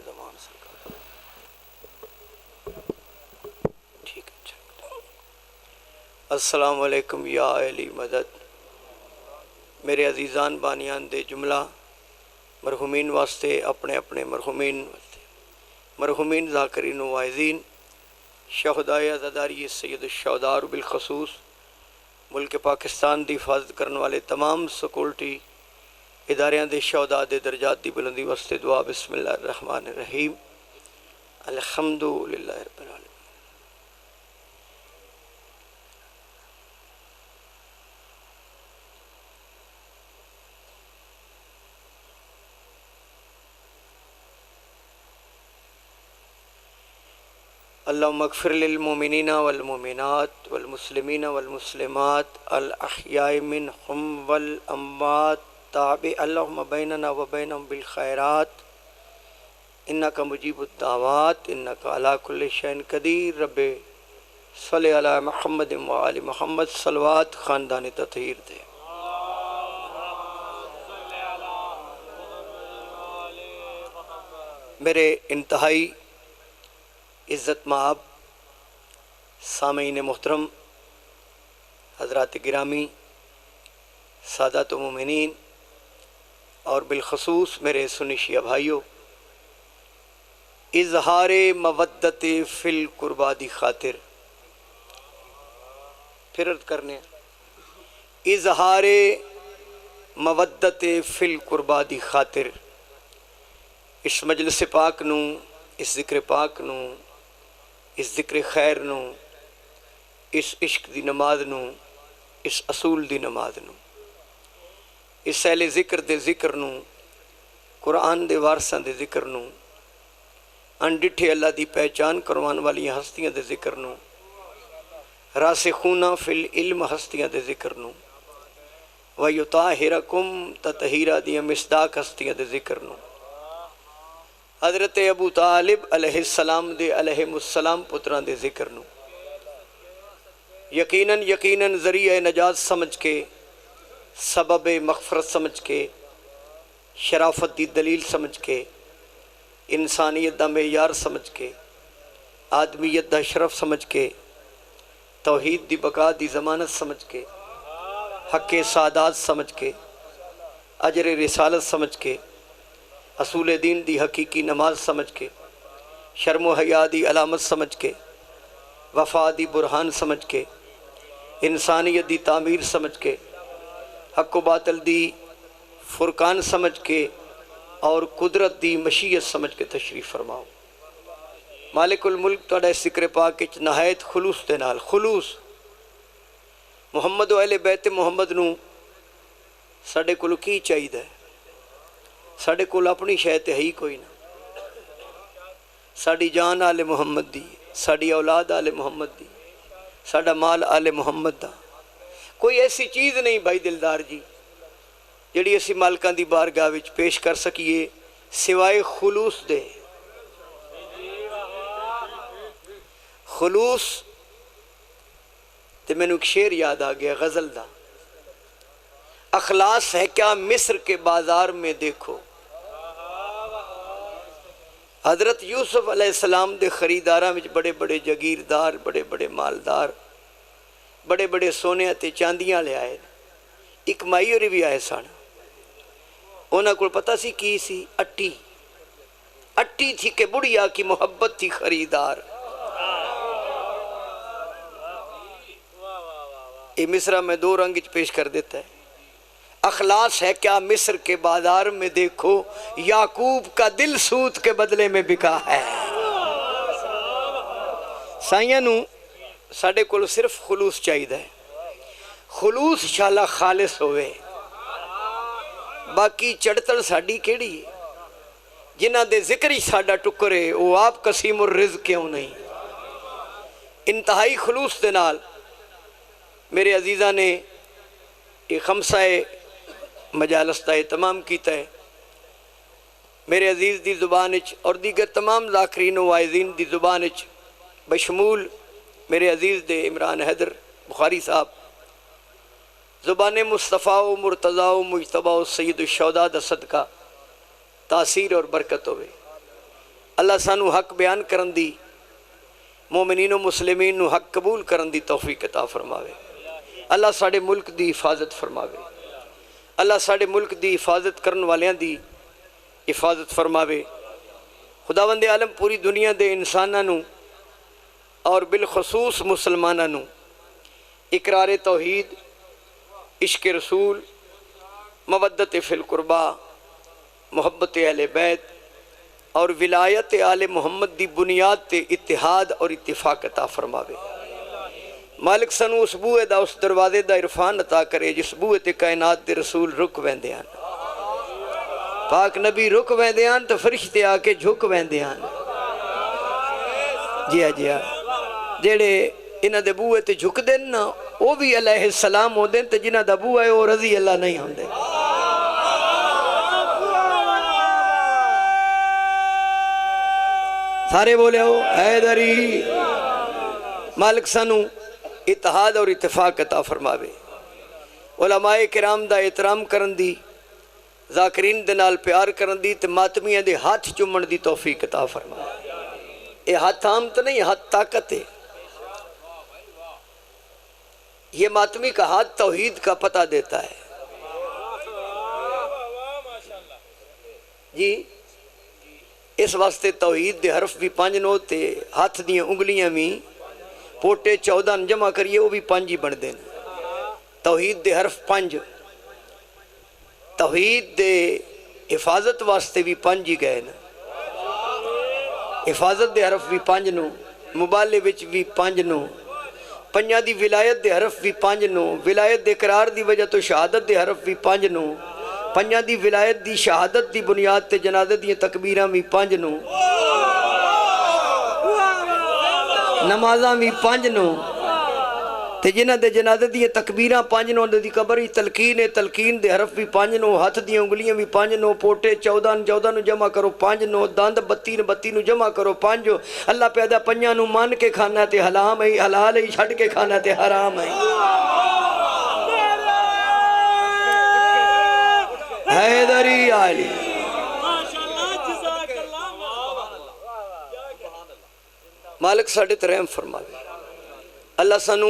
زمان سرکار ٹھیک ہے۔ السلام علیکم یا علی مدد۔ میرے عزیزان بانیان دے جملہ مرحومین واسطے اپنے اپنے مرحومین ذاکرین و واعظین شہدائے عزاداری سید الشہداء بالخصوص ملک پاکستان دی حفاظت کرنے والے تمام سیکورٹی اداریاں دے شہداء دے درجات دی بلندی واسطے دعا۔ بسم اللہ الرحمن الرحیم، الحمدللہ رب العالمین۔ اللہم اغفر للمؤمنین والمؤمنات والمسلمین والمسلمات الاحیاء منہم والاموات تابع اللہم بیننا وبینہم بالخیرات انکا مجیب الدعوات انکا علی کل شیء قدیر۔ رب صلی علی محمد وآل محمد۔ صلوات خاندان تطہیر دے۔ میرے انتہائی عزت مآب سامعین محترم، حضرات گرامی، سادات و مومنین اور بالخصوص میرے سنی شیعہ بھائیوں، اظہار مودت فی القربا دی خاطر پھر عرض کرنے اظہار مودت فی القربا دی خاطر اس مجلس پاک نو، اس ذکر پاک نو، اس ذکر خیر نو، اس عشق دی نماز نو، اس اصول دی نماز نو، اس اہل ذکر دے ذکر نو، قرآن دے وارثاں دے ذکر نو، انڈٹھے اللہ دی پہچان کروان والی ہستیاں دے ذکر نو، راسخون فی العلم ہستیاں دے ذکر نو، وَيُطَاهِرَكُمْ تَطْهِيرًا دی مصداق ہستیاں دے ذکر نو، حضرت ابو طالب علیہ السلام دے علیہ السلام پتران دے ذکر نو، یقیناً ذریعہ نجات سمجھ کے، سبب مغفرت سمجھ کے، شرافت دی دلیل سمجھ کے، انسانیت دا معیار سمجھ کے، آدمیت دا شرف سمجھ کے، توحید دی بقا دی ضمانت سمجھ کے، حق سعادات سمجھ کے، اجر رسالت سمجھ کے، اصول دین دی حقیقی نماز سمجھ کے، شرم و حیا دی علامت سمجھ کے، وفا دی برہان سمجھ کے، انسانیت دی تعمیر سمجھ کے، حق و باطل دی فرقان سمجھ کے اور قدرت دی مشیت سمجھ کے تشریف فرماؤ۔ مالک الملک تہاڈا اس ذکر پاک وچ نہایت خلوص دے نال، خلوص محمد و اہل بیت محمد نو ساڈے کولوں کی چاہیدا ہے؟ ساڈے کول اپنی شے تے ہے ہی کوئی نہ۔ ساڈی جان آل محمد دی، ساڈی اولاد آل محمد دی، ساڈا مال آل محمد دا، کوئی ایسی چیز نہیں بھائی دلدار جی جڑی اسی مالکاں دی بارگاہ وچ پیش کر سکیے سوائے خلوص دے۔ خلوص تے مینوں ایک شعر یاد آ گیا غزل دا، اخلاص ہے کیا مصر کے بازار میں دیکھو۔ حضرت یوسف علیہ السلام دے خریداراں وچ بڑے بڑے جاگیردار، بڑے بڑے مالدار، بڑے بڑے سونے تے چاندیاں لے آئے، ایک مائی ہوری بھی آئے سن، انہاں کول پتہ سی کی سی؟ اٹی تھی کہ بڑھیا کی محبت تھی خریدار۔ یہ مصرع میں دو رنگ پیش کر دیتا ہے۔ اخلاص ہے کیا مصر کے بازار میں دیکھو، یعقوب کا دل سود کے بدلے میں بکا ہے۔ سائیاں نو ساڑھے کولو صرف خلوص چاہید ہے، خلوص انشاءاللہ خالص ہوئے، باقی چڑتل ساڑھی کیڑی ہے؟ جنہ دے ذکری ساڑھا ٹکرے وہ آپ قسیم الرزق کیوں نہیں؟ انتہائی خلوص دے نال میرے عزیزہ نے یہ خمسہ مجالس کا اہتمام کیتا ہے۔ میرے عزیز دی زبان اچ اور دیگر تمام ذاکرین و واعظین دی زبان اچ بشمول میرے عزیز دے عمران حیدر بخاری صاحب زبان مصطفیٰ و مرتضیٰ و مجتبیٰ و سید الشہداء دا صدقہ تاثیر اور برکت ہوئے۔ اللہ سانو حق بیان کرن دی، مومنین و مسلمین نو حق قبول کرن دی توفیق عطا فرماوے۔ اللہ ساڑے ملک دی حفاظت فرماوے، اللہ ساڑے ملک دی حفاظت کرن والیاں دی حفاظت فرماوے۔ خداوند عالم پوری دنیا دے انساناں نو اور بالخصوص مسلماناں نو اقرار توحید، عشق رسول، مودت فی القربہ، محبت اہل بیت اور ولایت آل محمد دی بنیاد تے اتحاد اور اتفاق عطا فرماوے۔ مالک سنو اس بوئے دا اس دروازے دا عرفان عطا کرے جس بوئے تے کائنات دے رسول رک ویندیاں، پاک نبی رک ویندیاں تو فرشتے آ کے جھک ویندیاں۔ جی ہاں جیڑے انہاں دے بوئے تے جھک دین نا وہ بھی علیہ السلام ہو دین، تے جنہاں دا بوئے وہ رضی اللہ نہیں ہوں دے۔ سارے بولے ہو حیدری۔ مالک سانو اتحاد اور اتفاق عطا فرماوے، علماء کرام دا احترام کرن دی، ذاکرین دے نال پیار کرن دی، تے ماتمیاں دے ہاتھ چومن دی توفیق عطا فرماوے۔ یہ ہاتھ عام تو نہیں، ہاتھ طاقت ہے۔ یہ ماتمی کا ہاتھ توحید کا پتہ دیتا ہے۔ جی اس واسطے توحید دے حرف بھی 5 نو تے ہاتھ دیاں انگلیاں بھی پوٹے 14 جمع کریے وہ بھی 5 ہی بن دیں۔ توحید دے حرف 5، توحید دے حفاظت واسطے بھی 5 ہی گئے نا۔ حفاظت دے حرف بھی 5 نو، مبالے وچ بھی 5 نو، پنجاں دی ولایت دے حرف بھی 5 نو، ولایت دے قرار دی وجہ تو شہادت دے حرف بھی 5 نو، پنجاں دی ولایت دی شہادت دی بنیاد تے جنازہ دی تکبیراں بھی 5 نو، نمازاں بھی 5 نو، تے جنہ دے جنازہ دی تکبیراں 5 نو، دی قبری تلقین ہے، تلقین دے حرف بھی 5 نو، ہاتھ دی انگلیاں بھی 5 نو، پوٹے 14 نو جمع کرو 5 نو، داند 32 نو جمع کرو 5۔ اللہ پیدا 5 نو مان کے کھانا تے حلال ہے، حلال ہے چھڑ کے کھانا تے حرام ہے۔ حیدری علی مالک ساڑے ترہم فرماوے۔ اللہ سانو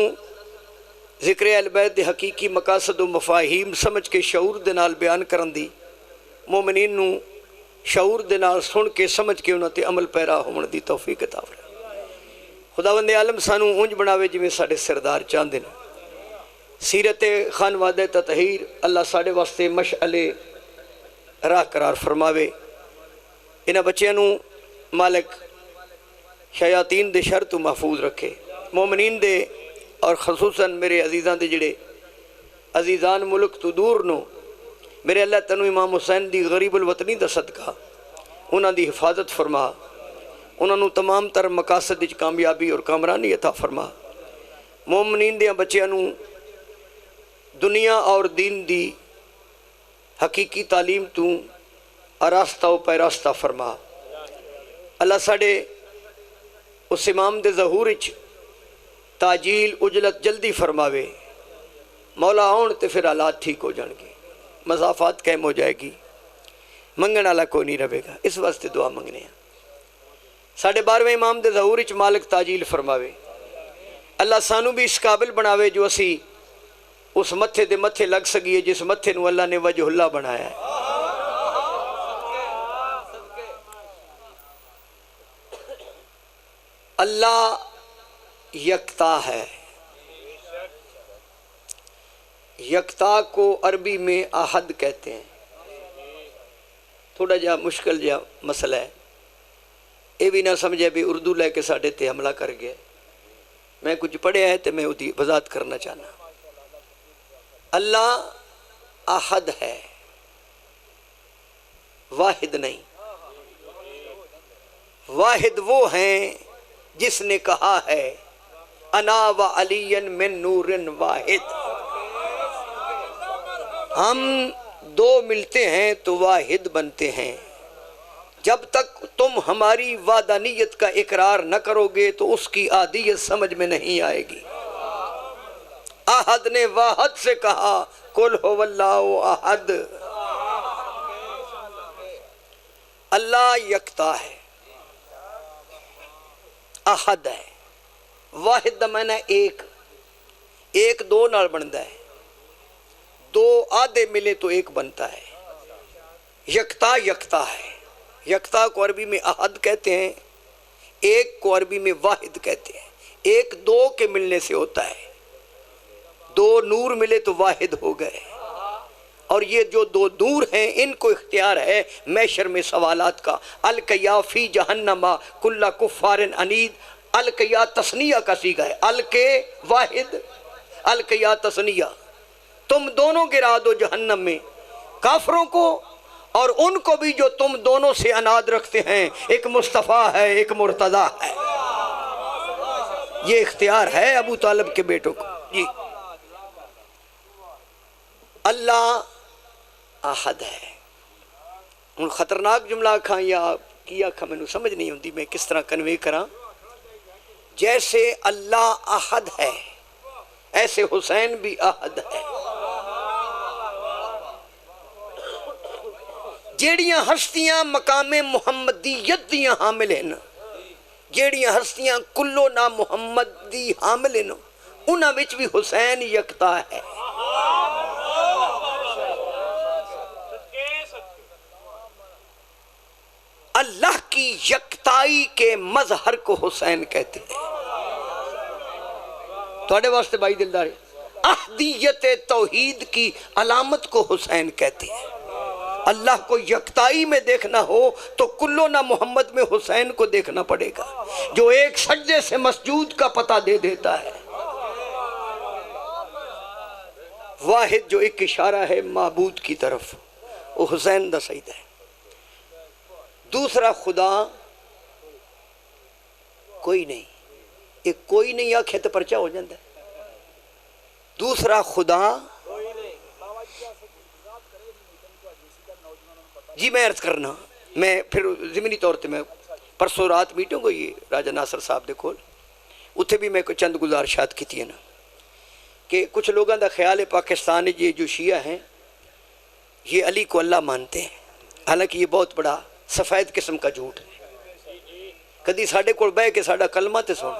ذکر اہل بیت دے حقیقی مقاصد و مفاہیم سمجھ کے شعور دے نال بیان کرن دی، مومنین نو شعور دے نال سن کے سمجھ کے انہاں تے عمل پیرا ہون دی توفیق عطا فرمائے۔ خداوند عالم سانو اونج بناوے جویں ساڈے سردار چاہندے نے۔ سیرت خانوادہ تطہیر اللہ ساڑے واسطے مشعل راہ قرار فرماوے۔ انہاں بچیاں نو مالک شیاطین دے شر تو محفوظ رکھے، مومنین دے اور خصوصاً میرے عزیزان دے جڑے عزیزان ملک تو دور نو، میرے اللہ تنو امام حسین دی غریب الوطنی دا صدقہ انہاں دی حفاظت فرما، انہاں نو تمام تر مقاصد وچ کامیابی اور کامرانی عطا فرما۔ مومنین دیاں بچیاں نو دنیا اور دین دی حقیقی تعلیم تو آراستہ و پیراستہ فرما۔ اللہ ساڑے اس امام دے ظہور وچ تاجیل اجلت جلدی فرماوے، مولا آن تے پھر حالات ٹھیک ہو جان گے، مسافات قائم ہو جائے گی، منگن والا کوئی نہیں رہے گا۔ اس واسطے دعا منگنے ہیں۔ ساڑھے 12ویں امام دے ظہور وچ مالک تاجیل فرماوے۔ اللہ سانو بھی اس قابل بناوے جو اسی اس متھے دے متھے لگ سکیے جس متھے نو اللہ نے وجہ اللہ بنایا ہے۔ اللہ یکتا ہے۔ یکتا کو عربی میں احد کہتے ہیں۔ تھوڑا جا مشکل جا مسئلہ ہے، یہ بھی نہ سمجھے بھی اردو لے کے ساڑھے تے حملہ کر گئے۔ میں کچھ پڑھے ہے تو میں ادھی وضاحت کرنا چاہنا۔ اللہ احد ہے، واحد نہیں۔ واحد وہ ہیں جس نے کہا ہے انا و علی من نور واحد۔ ہم دو ملتے ہیں تو واحد بنتے ہیں۔ جب تک تم ہماری وحدانیت کا اقرار نہ کرو گے تو اس کی احدیت سمجھ میں نہیں آئے گی۔ احد نے واحد سے کہا قل هو اللہ احد۔ اللہ یکتا ہے، احد ہے. واحد دا معنی ایک، ایک دو نال بنتا ہے، دو آدھے ملے تو ایک بنتا ہے. یکتا یکتا ہے. یکتا کو عربی میں احد کہتے ہیں، ایک کو عربی میں واحد کہتے ہیں. ایک دو کے ملنے سے ہوتا ہے، دو نور ملے تو واحد ہو گئے. اور یہ جو دو نور ہیں ان کو اختیار ہے محشر میں سوالات کا. القیا فی جہنم کل کفار عنید. القیا تثنیہ کا صیغہ ہے، القے واحد، القیا تثنیہ. تم دونوں گرا دو جہنم میں، کافروں کو اور ان کو بھی جو تم دونوں سے اناد رکھتے ہیں. ایک مصطفیٰ ہے، ایک مرتضیٰ ہے. یہ اختیار ہے ابو طالب کے بیٹوں کو. جی اللہ احد ہے. ہوں خطرناک جملہ کھاں یا کیا کھاں میں سمجھ نہیں ہوندی میں کس طرح کنوے کراں. جیسے اللہ احد ہے ایسے حسین بھی احد ہے. جیڑیاں ہستیاں مقام محمدیت دیاں حامل ہیں، جیڑیاں ہستیاں کلو نا محمد دی حامل ہیں، انہاں وچ بھی حسین یکتا ہے. اللہ کی یکتائی کے مظہر کو حسین کہتے ہیں. تھوڑے واسطے بھائی دلدار، احدیت توحید کی علامت کو حسین کہتے ہیں. اللہ کو یکتائی میں دیکھنا ہو تو کلو نہ محمد میں حسین کو دیکھنا پڑے گا، جو ایک سجدے سے مسجود کا پتہ دے دیتا ہے. واحد جو ایک اشارہ ہے معبود کی طرف، وہ حسین دا سجدہ ہے. دوسرا خدا کوئی نہیں. ایک کوئی نہیں آکھے تو پرچہ ہو جاتا ہے. دوسرا خدا جی میں عرض کرنا، میں پھر ضمنی طور تے میں پرسوں رات میٹنگ ہوئی راجہ ناصر صاحب دے کول، اتھے بھی میں کوئی چند گزارشات کی تھی نا کہ کچھ لوگوں دا خیال ہے پاکستان یہ جو شیعہ ہیں یہ علی کو اللہ مانتے ہیں، حالانکہ یہ بہت بڑا سفید قسم کا جھوٹ ہے. کدی ساڑھے کول بے کے ساڑھا کلمہ تے سن،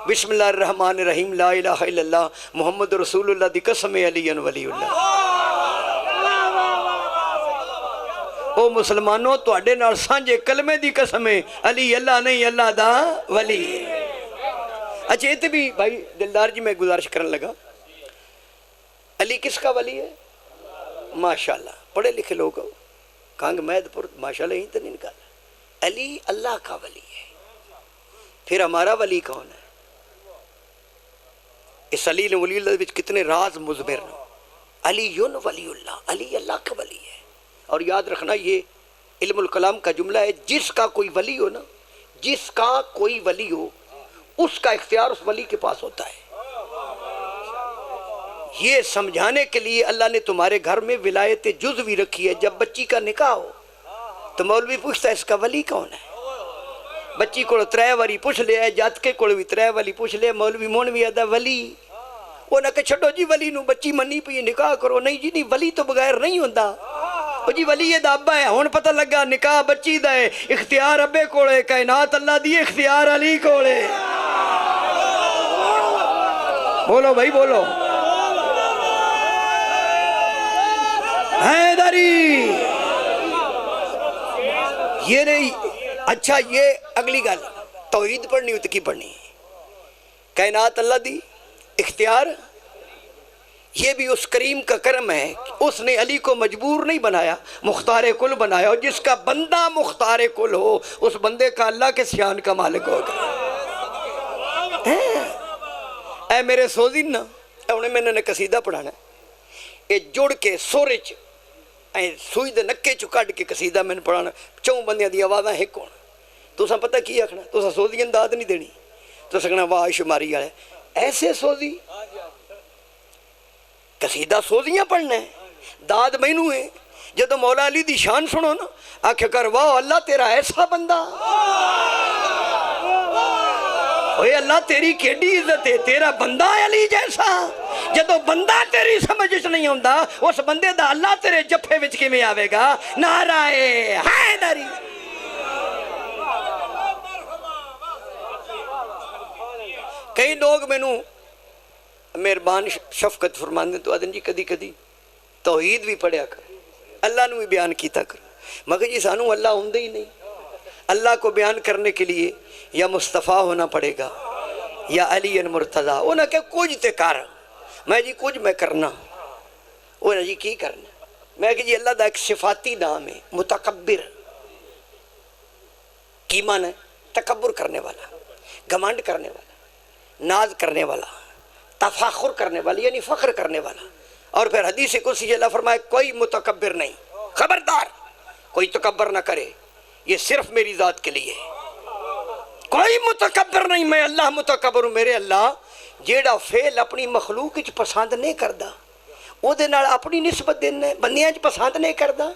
بسم اللہ الرحمن الرحیم لا الہ الا اللہ محمد رسول اللہ دی قسم علی ولی اللہ. او مسلمانوں تواڈے نال سانجے کلمے دی قسم ہے، علی اللہ نہیں اللہ دا ولی. اچھا یہ بھی بھائی دلدار جی میں گزارش کرنے لگا، علی کس کا ولی ہے؟ ماشاءاللہ پڑھے لکھے لوگ ہو، کانگ مید پر ماشاءاللہ ہی تو نہیں نکالا. علی اللہ کا ولی ہے. پھر ہمارا ولی کون ہے؟ اس علی ولی اللہ وچ کتنے راز مضمر ہیں. علی ولی اللہ، علی اللہ کا ولی ہے. اور یاد رکھنا یہ علم الکلام کا جملہ ہے، جس کا کوئی ولی ہو نا، جس کا کوئی ولی ہو اس کا اختیار اس ولی کے پاس ہوتا ہے. یہ سمجھانے کے لیے اللہ نے تمہارے گھر میں ولایت جزوی رکھی ہے. جب بچی کا نکاح ہو تو مولوی پوچھتا ہے اس کا ولی کون ہے. بچی کو 3 واری پوچھ لیا، جاتکے کو بھی 3 واری پوچھ لیا، مولوی مون بھی آدھا ولی. وہ نہ کہ چھٹو جی ولی نو بچی منی پی نکاح کرو. نہیں جی نہیں، ولی تو بغیر نہیں ہوتا. وہ جی ولی یہ دا ابا ہے، ہون پتہ لگا نکاح بچی دا ہے، اختیار ابے کوڑے، کائنات اللہ دی اختیار علی کوڑے. بولو بھائی بولو حیدری. یہ نہیں. اچھا یہ اگلی گل توحید پڑھنی ہوتی کی پڑھنی؟ کائنات اللہ دی اختیار. یہ بھی اس کریم کا کرم ہے، اس نے علی کو مجبور نہیں بنایا، مختار کل بنایا. اور جس کا بندہ مختار کل ہو اس بندے کا اللہ کے شان کا مالک ہوگا. اے میرے سوزین نا، انہیں میں نے قصیدہ پڑھانا ہے، یہ جڑ کے سورج سوئی دے نکے چو کٹ کے قصیدہ میں نے پڑھانا. 4 بندیاں دی آوازاں ایک ہونا. تو سا پتہ کی آکھنا، تو سا سوزی انداد نہیں دینی، تو سکنا واہ شماری آئے ایسے سوزی. قصیدہ سوزیاں پڑھنا ہے، داد مینو ہے. جدو مولا علی دی شان سنو نا آکھے کر واہ اللہ تیرا ایسا بندہ، اوے اللہ تیری کیڈی عزت ہے، تیرا بندہ علی جیسا. جدو بندہ تیری سمجھ نہیں ہوندا اس بندے دا اللہ تیرے جفے وچ کیویں آوے گا. نعرہ حیدری. کئی لوگ مینوں مہربان شفقت فرماندے تو آدھن جی کدی کدی توحید بھی پڑھیا کر، اللہ نو بھی بیان کیتا کر، مگر جی سانو اللہ ہوندے ہی نہیں۔ اللہ کو بیان کرنے کے لیے یا مصطفیٰ ہونا پڑے گا یا علی مرتضیٰ۔ وہ نہ کہ کچھ تے کر، میں جی کچھ میں کرنا، وہ نہ جی کی کرنا، میں کہ جی اللہ دا ایک صفاتی نام ہے متکبر۔ کی معنی ہے؟ تکبر کرنے والا، گھمنڈ کرنے والا، ناز کرنے والا، تفاخر کرنے والا، یعنی فخر کرنے والا۔ اور پھر حدیث قدسی اللہ فرمائے کوئی متکبر نہیں، خبردار کوئی تکبر نہ کرے، یہ صرف میری ذات کے لیے ہے۔ کوئی متکبر نہیں، میں اللہ متکبر ہوں۔ میرے اللہ جیڑا فعل اپنی مخلوق وچ پسند نہیں کردا، او دے نال اپنی نسبت دینا بندیاں وچ پسند نہیں کردا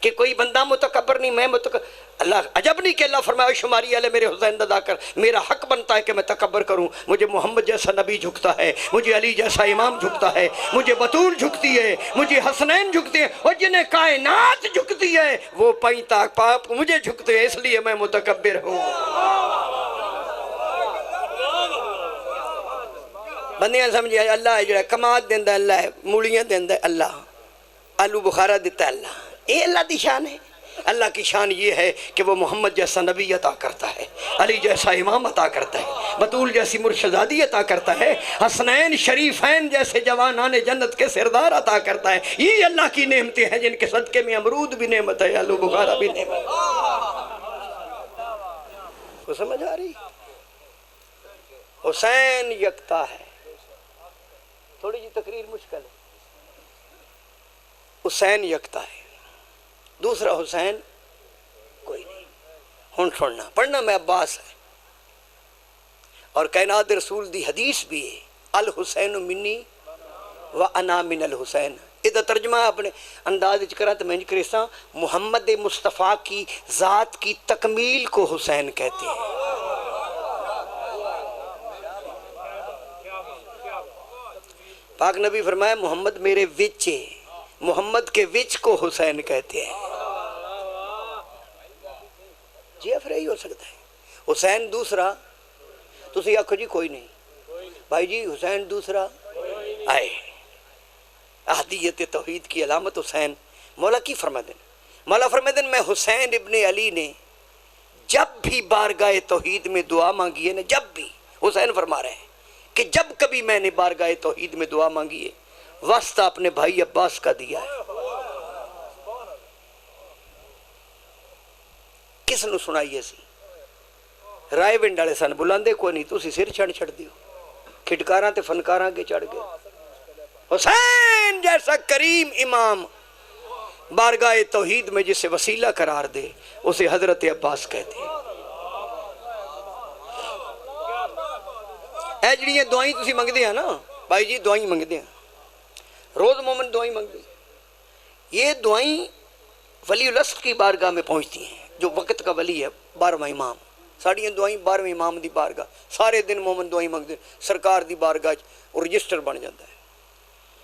کہ کوئی بندہ متکبر نہیں، میں متکبر۔ اللہ عجب نہیں کہ اللہ فرمایا شماری والے میرے حسین ادا کر، میرا حق بنتا ہے کہ میں تکبر کروں۔ مجھے محمد جیسا نبی جھکتا ہے، مجھے علی جیسا امام جھکتا ہے، مجھے بطول جھکتی ہے، مجھے حسنین جھکتے ہیں، اور جنہیں کائنات جھکتی ہے وہ پائیں تاک پاپ مجھے جھکتے ہیں، اس لیے میں متکبر ہوں۔ بندیاں سمجھے اللہ ہے جڑا کماد دیندہ اللہ ہے، مولیاں دیندہ اللہ، آلو بخارا دیتا ہے اللہ، یہ اللہ دی شان ہے۔ اللہ کی شان یہ ہے کہ وہ محمد جیسا نبی عطا کرتا ہے، علی جیسا امام عطا کرتا ہے، بطول جیسی مرشدادی عطا کرتا ہے، حسنین شریفین جیسے جوانان جنت کے سردار عطا کرتا ہے۔ یہ اللہ کی نعمتیں ہیں جن کے صدقے میں امرود بھی نعمت ہے، آلو بخارا بھی نعمت ہے۔ وہ سمجھ آ رہی؟ حسین یکتا ہے۔ تھوڑی جی تقریر مشکل ہے۔ حسین یکتا ہے، دوسرا حسین کوئی نہیں۔ ہن سننا پڑھنا میں عباس ہے، اور کائنات رسول دی حدیث بھی ہے، الحسین منی و انا من الحسین۔ یہ ترجمہ اپنے انداز کرا تو میں کرساں محمد مصطفیٰ کی ذات کی تکمیل کو حسین کہتے ہیں۔ پاک نبی فرمایا محمد میرے وچ ہے، محمد کے وچ کو حسین کہتے ہیں۔ جی پھر یہی ہو سکتا ہے حسین دوسرا، تسی آکھو جی کوئی نہیں بھائی جی حسین دوسرا آئے۔ احدیت توحید کی علامت حسین۔ مولا کی فرما دیں؟ مولا فرما دیں میں حسین ابن علی نے جب بھی بارگاہ توحید میں دعا مانگی ہے نا، جب بھی، حسین فرما رہے ہیں کہ جب کبھی میں نے بارگاہ توحید میں دعا مانگی ہے واسطہ اپنے بھائی عباس کا دیا ہے۔ کس نو سنائیے سی؟ رائے ونڈ والے سن بلاندے کوئی نہیں، تسی سر چھڑ دیو، کھٹکاراں تے فنکاراں کے چڑھ گئے۔ حسین جیسا کریم امام بارگاہ توحید میں جسے وسیلہ قرار دے اسے حضرت عباس کہتے ہیں۔ اے جڑیاں دعائیں تسی منگ دے ہیں نا بھائی جی، دعائیں منگ دے ہیں، روز مومن دعائیں منگ دے، یہ دعائیں ولی العصر کی بارگاہ میں پہنچتی ہیں، جو وقت کا ولی ہے 12واں امام۔ ساڑیاں دعائیں 12ویں امام دی بارگاہ، سارے دن مومن دعائیں منگ دے، سرکار دی بارگاہ اور رجسٹر بن جاتا ہے۔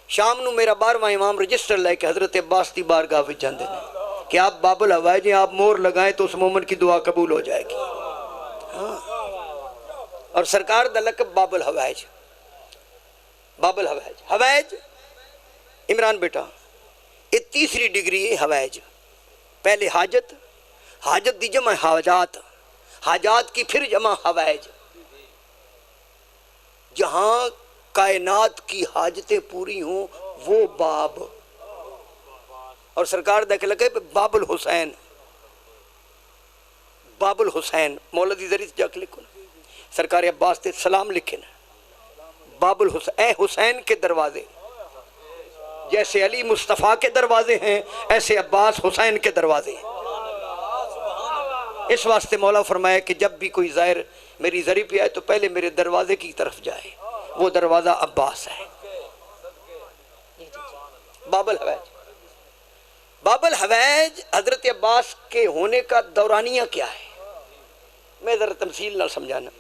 شام نو میرا 12واں امام رجسٹر لے کے حضرت عباس دی بارگاہ وچ جاندے ہیں کہ آپ باب الحوائج آپ مور لگائیں تو اس مومن کی دعا قبول ہو جائے گی۔ ہاں، اور سرکار دا لقب باب الحوائج، باب الحوائج، حوائج عمران بیٹا یہ تیسری ڈگری ہے حوائج۔ پہلے حاجت، حاجت دی جمع حاجات، حاجات کی پھر جمع حوائج۔ جہاں کائنات کی حاجتیں پوری ہوں وہ باب، اور سرکار دیکھ لگے باب الحسین، باب الحسین مولا دی ذریعہ جا کے لکھو نا، سرکار عباس تے سلام لکھے نا، باب الحسین، اے حسین کے دروازے، جیسے علی مصطفیٰ کے دروازے ہیں ایسے عباس حسین کے دروازے ہیں۔ اس واسطے مولا فرمایا کہ جب بھی کوئی زائر میری ذریعہ پہ آئے تو پہلے میرے دروازے کی طرف جائے، وہ دروازہ عباس ہے۔ باب الحوائج، باب الحوائج حضرت عباس کے ہونے کا دورانیہ کیا ہے میں ذرا تمثیل نہ سمجھانا۔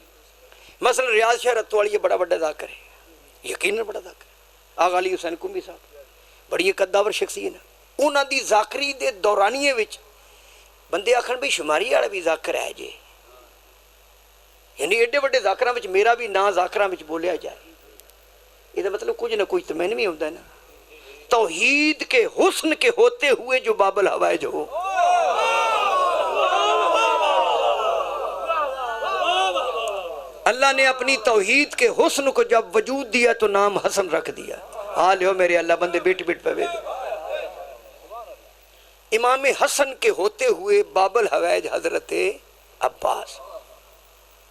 مثلا ریاض شاہ رتواڑی بڑا بڑا ذاکر ہے، یقیناً بڑا ذاکر ہے، آغا علی حسین کنبی صاحب بڑی قداور شخصیت ہے، انہاں دی ذاکری دے دورانیے وچ بندے آکھن بھی شماری والا بھی ذاکر ہے جی، یعنی ایڈے وڈے ذاکراں وچ میرا بھی نا ذاکراں وچ بولیا جائے، یہ مطلب کچھ نہ کچھ تو میں بھی ہوتا ہے نا۔ توحید کے حسن کے ہوتے ہوئے جو باب الحوائج ہو، اللہ نے اپنی توحید کے حسن کو جب وجود دیا تو نام حسن رکھ دیا۔ حال ہو میرے اللہ بندے بیٹ بیٹ پہ دے۔ امام حسن کے ہوتے ہوئے باب الحوائج حضرت عباس،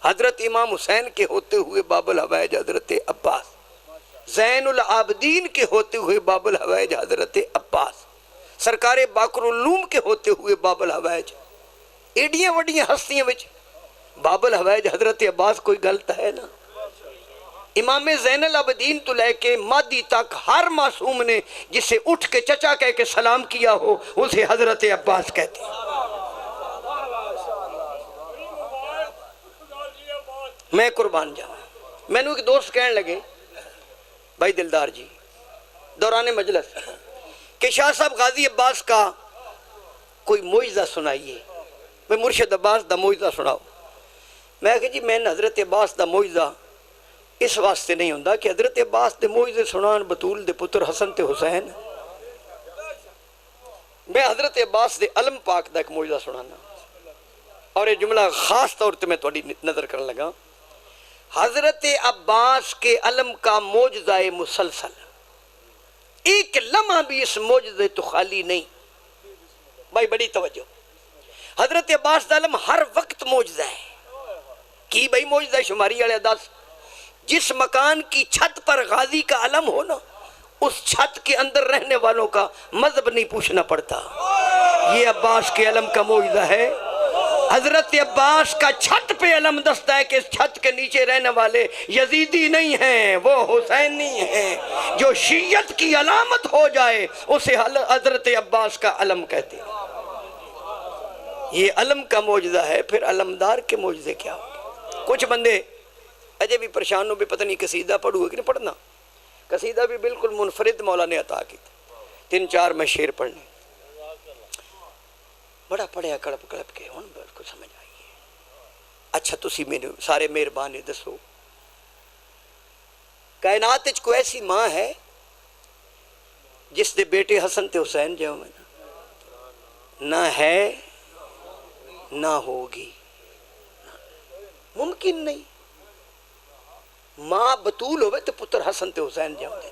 حضرت امام حسین کے ہوتے ہوئے باب الحوائج حضرت عباس، زین العابدین کے ہوتے ہوئے باب الحوائج حضرت عباس، سرکار باقر العلوم کے ہوتے ہوئے باب الحوائج، ایڈیاں وڈیاں ہستیاں وچ باب الحوائج حضرت عباس کوئی غلط ہے نا۔ امام زین العابدین تو لے کے مادی تک ہر معصوم نے جسے اٹھ کے چچا کہہ کے سلام کیا ہو اسے حضرت عباس کہتے ہیں۔ میں قربان جاؤں، میں نے ایک دوست کہنے لگے بھائی دلدار جی دوران مجلس کہ شاہ صاحب غازی عباس کا کوئی معجزہ سنائیے، میں مرشد عباس دا معجزہ سناؤ۔ میں کہا جی میں حضرت عباس دا معجزہ اس واسطے نہیں ہوندہ کہ حضرت عباس دے معجزے سنان بطول دے پتر حسن تے حسین، میں حضرت عباس دے علم پاک دا ایک معجزہ سنانا، اور یہ جملہ خاص طور تے میں تھوڑی نظر کرنے لگا۔ حضرت عباس کے علم کا معجزہ مسلسل، ایک لمحہ بھی اس معجزے تو خالی نہیں۔ بھائی بڑی توجہ، حضرت عباس دا علم ہر وقت معجزہ ہے۔ کی بھائی معجزہ شماری علیہ دس، جس مکان کی چھت پر غازی کا علم ہو نا، اس چھت کے اندر رہنے والوں کا مذہب نہیں پوچھنا پڑتا، یہ عباس کے علم کا معجزہ ہے۔ حضرت عباس کا چھت پہ علم دستا ہے کہ اس چھت کے نیچے رہنے والے یزیدی نہیں ہیں، وہ حسینی ہیں، جو شیعت کی علامت ہو جائے اسے حضرت عباس کا علم کہتے ہیں۔ یہ علم کا معجزہ ہے، پھر علمدار کے معجزے کیا ہو؟ کچھ بندے اجے بھی پریشان ہو بھی پتہ نہیں قصیدہ پڑھو ہے کہ نہیں پڑھنا، قصیدہ بھی بالکل منفرد مولا نے عطا کی تھی، 3-4 میں شعر پڑھنے، بڑا پڑھیا کڑپ کڑپ کے ہون بالکل سمجھ آئیے۔ اچھا تسی میرے سارے مہربانی دسو، کائنات وچ کوئی ایسی ماں ہے جس دے بیٹے حسن تے حسین جو میں نہ ہے نہ ہوگی، ممکن نہیں۔ ماں بطول ہوئے تو پتر حسن تے حسین جاؤں دے۔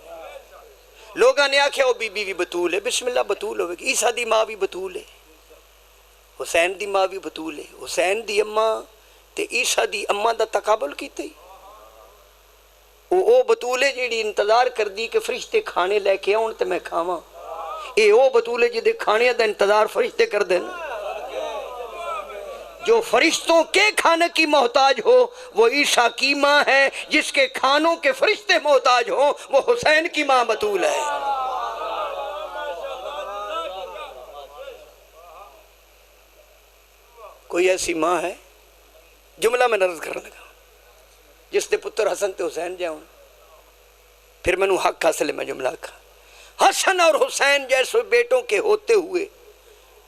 لوگاں نے آکھیا وہ بی بی بھی بطول ہے، بسم اللہ بطول ہوئے گی، عیسیٰ دی ماں بھی بطول ہے، حسین دی ماں بھی بطول ہے، حسین دی اماں تے عیسیٰ دی اماں دا تقابل کیتے ہی او بطول ہے جیڑی انتظار کر دی کہ فرشتے کھانے لے کے آؤں تے میں کھاواں، اے او بطول ہے جدے کھانے دا انتظار فرشتے کر دیں۔ جو فرشتوں کے کھانے کی محتاج ہو وہ عیسیٰ کی ماں ہے، جس کے کھانوں کے فرشتے محتاج ہو وہ حسین کی ماں بطول ہے۔ کوئی ایسی ماں ہے، جملہ میں نرز کرنے لگا، جس دے پتر حسن تے حسین جاؤں، پھر میں نے حق حاصل ہے، میں جملہ کہا حسن اور حسین جیسے بیٹوں کے ہوتے ہوئے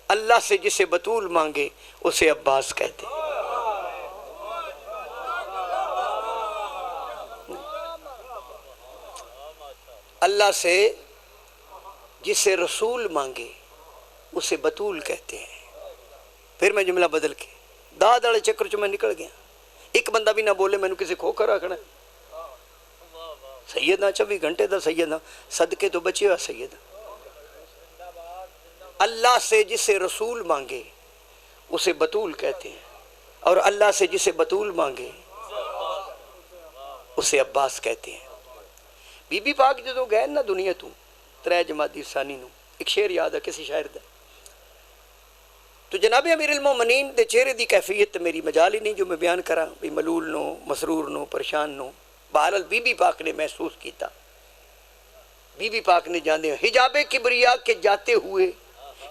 اللہ سے جسے بطول مانگے اسے عباس کہتے ہیں۔ اللہ سے جسے رسول مانگے اسے بطول کہتے ہیں۔ پھر میں جملہ بدل کے داد والے چکر چ میں نکل گیا، ایک بندہ بھی نہ بولے میں نے کسی کھو کر رکھنا، سیدنا 24 گھنٹے دا سیدنا، صدقے تو بچے ہوا سیدنا۔ اللہ سے جسے رسول مانگے اسے بطول کہتے ہیں، اور اللہ سے جسے بطول مانگے اسے عباس کہتے ہیں۔ بی بی پاک جدو گئے نا دنیا تو 3 جمادی ثانی نو، ایک شعر یاد ہے کسی شاعر دا، تو جناب امیر المومنین دے چہرے دی کیفیت میری مجال ہی نہیں جو میں بیان کرا، بھی ملول نو، مسرور نو، پریشان نو، بہرحال بی بی پاک نے محسوس کیتا، بی بی پاک نے جانے حجاب کبریا کے جاتے ہوئے،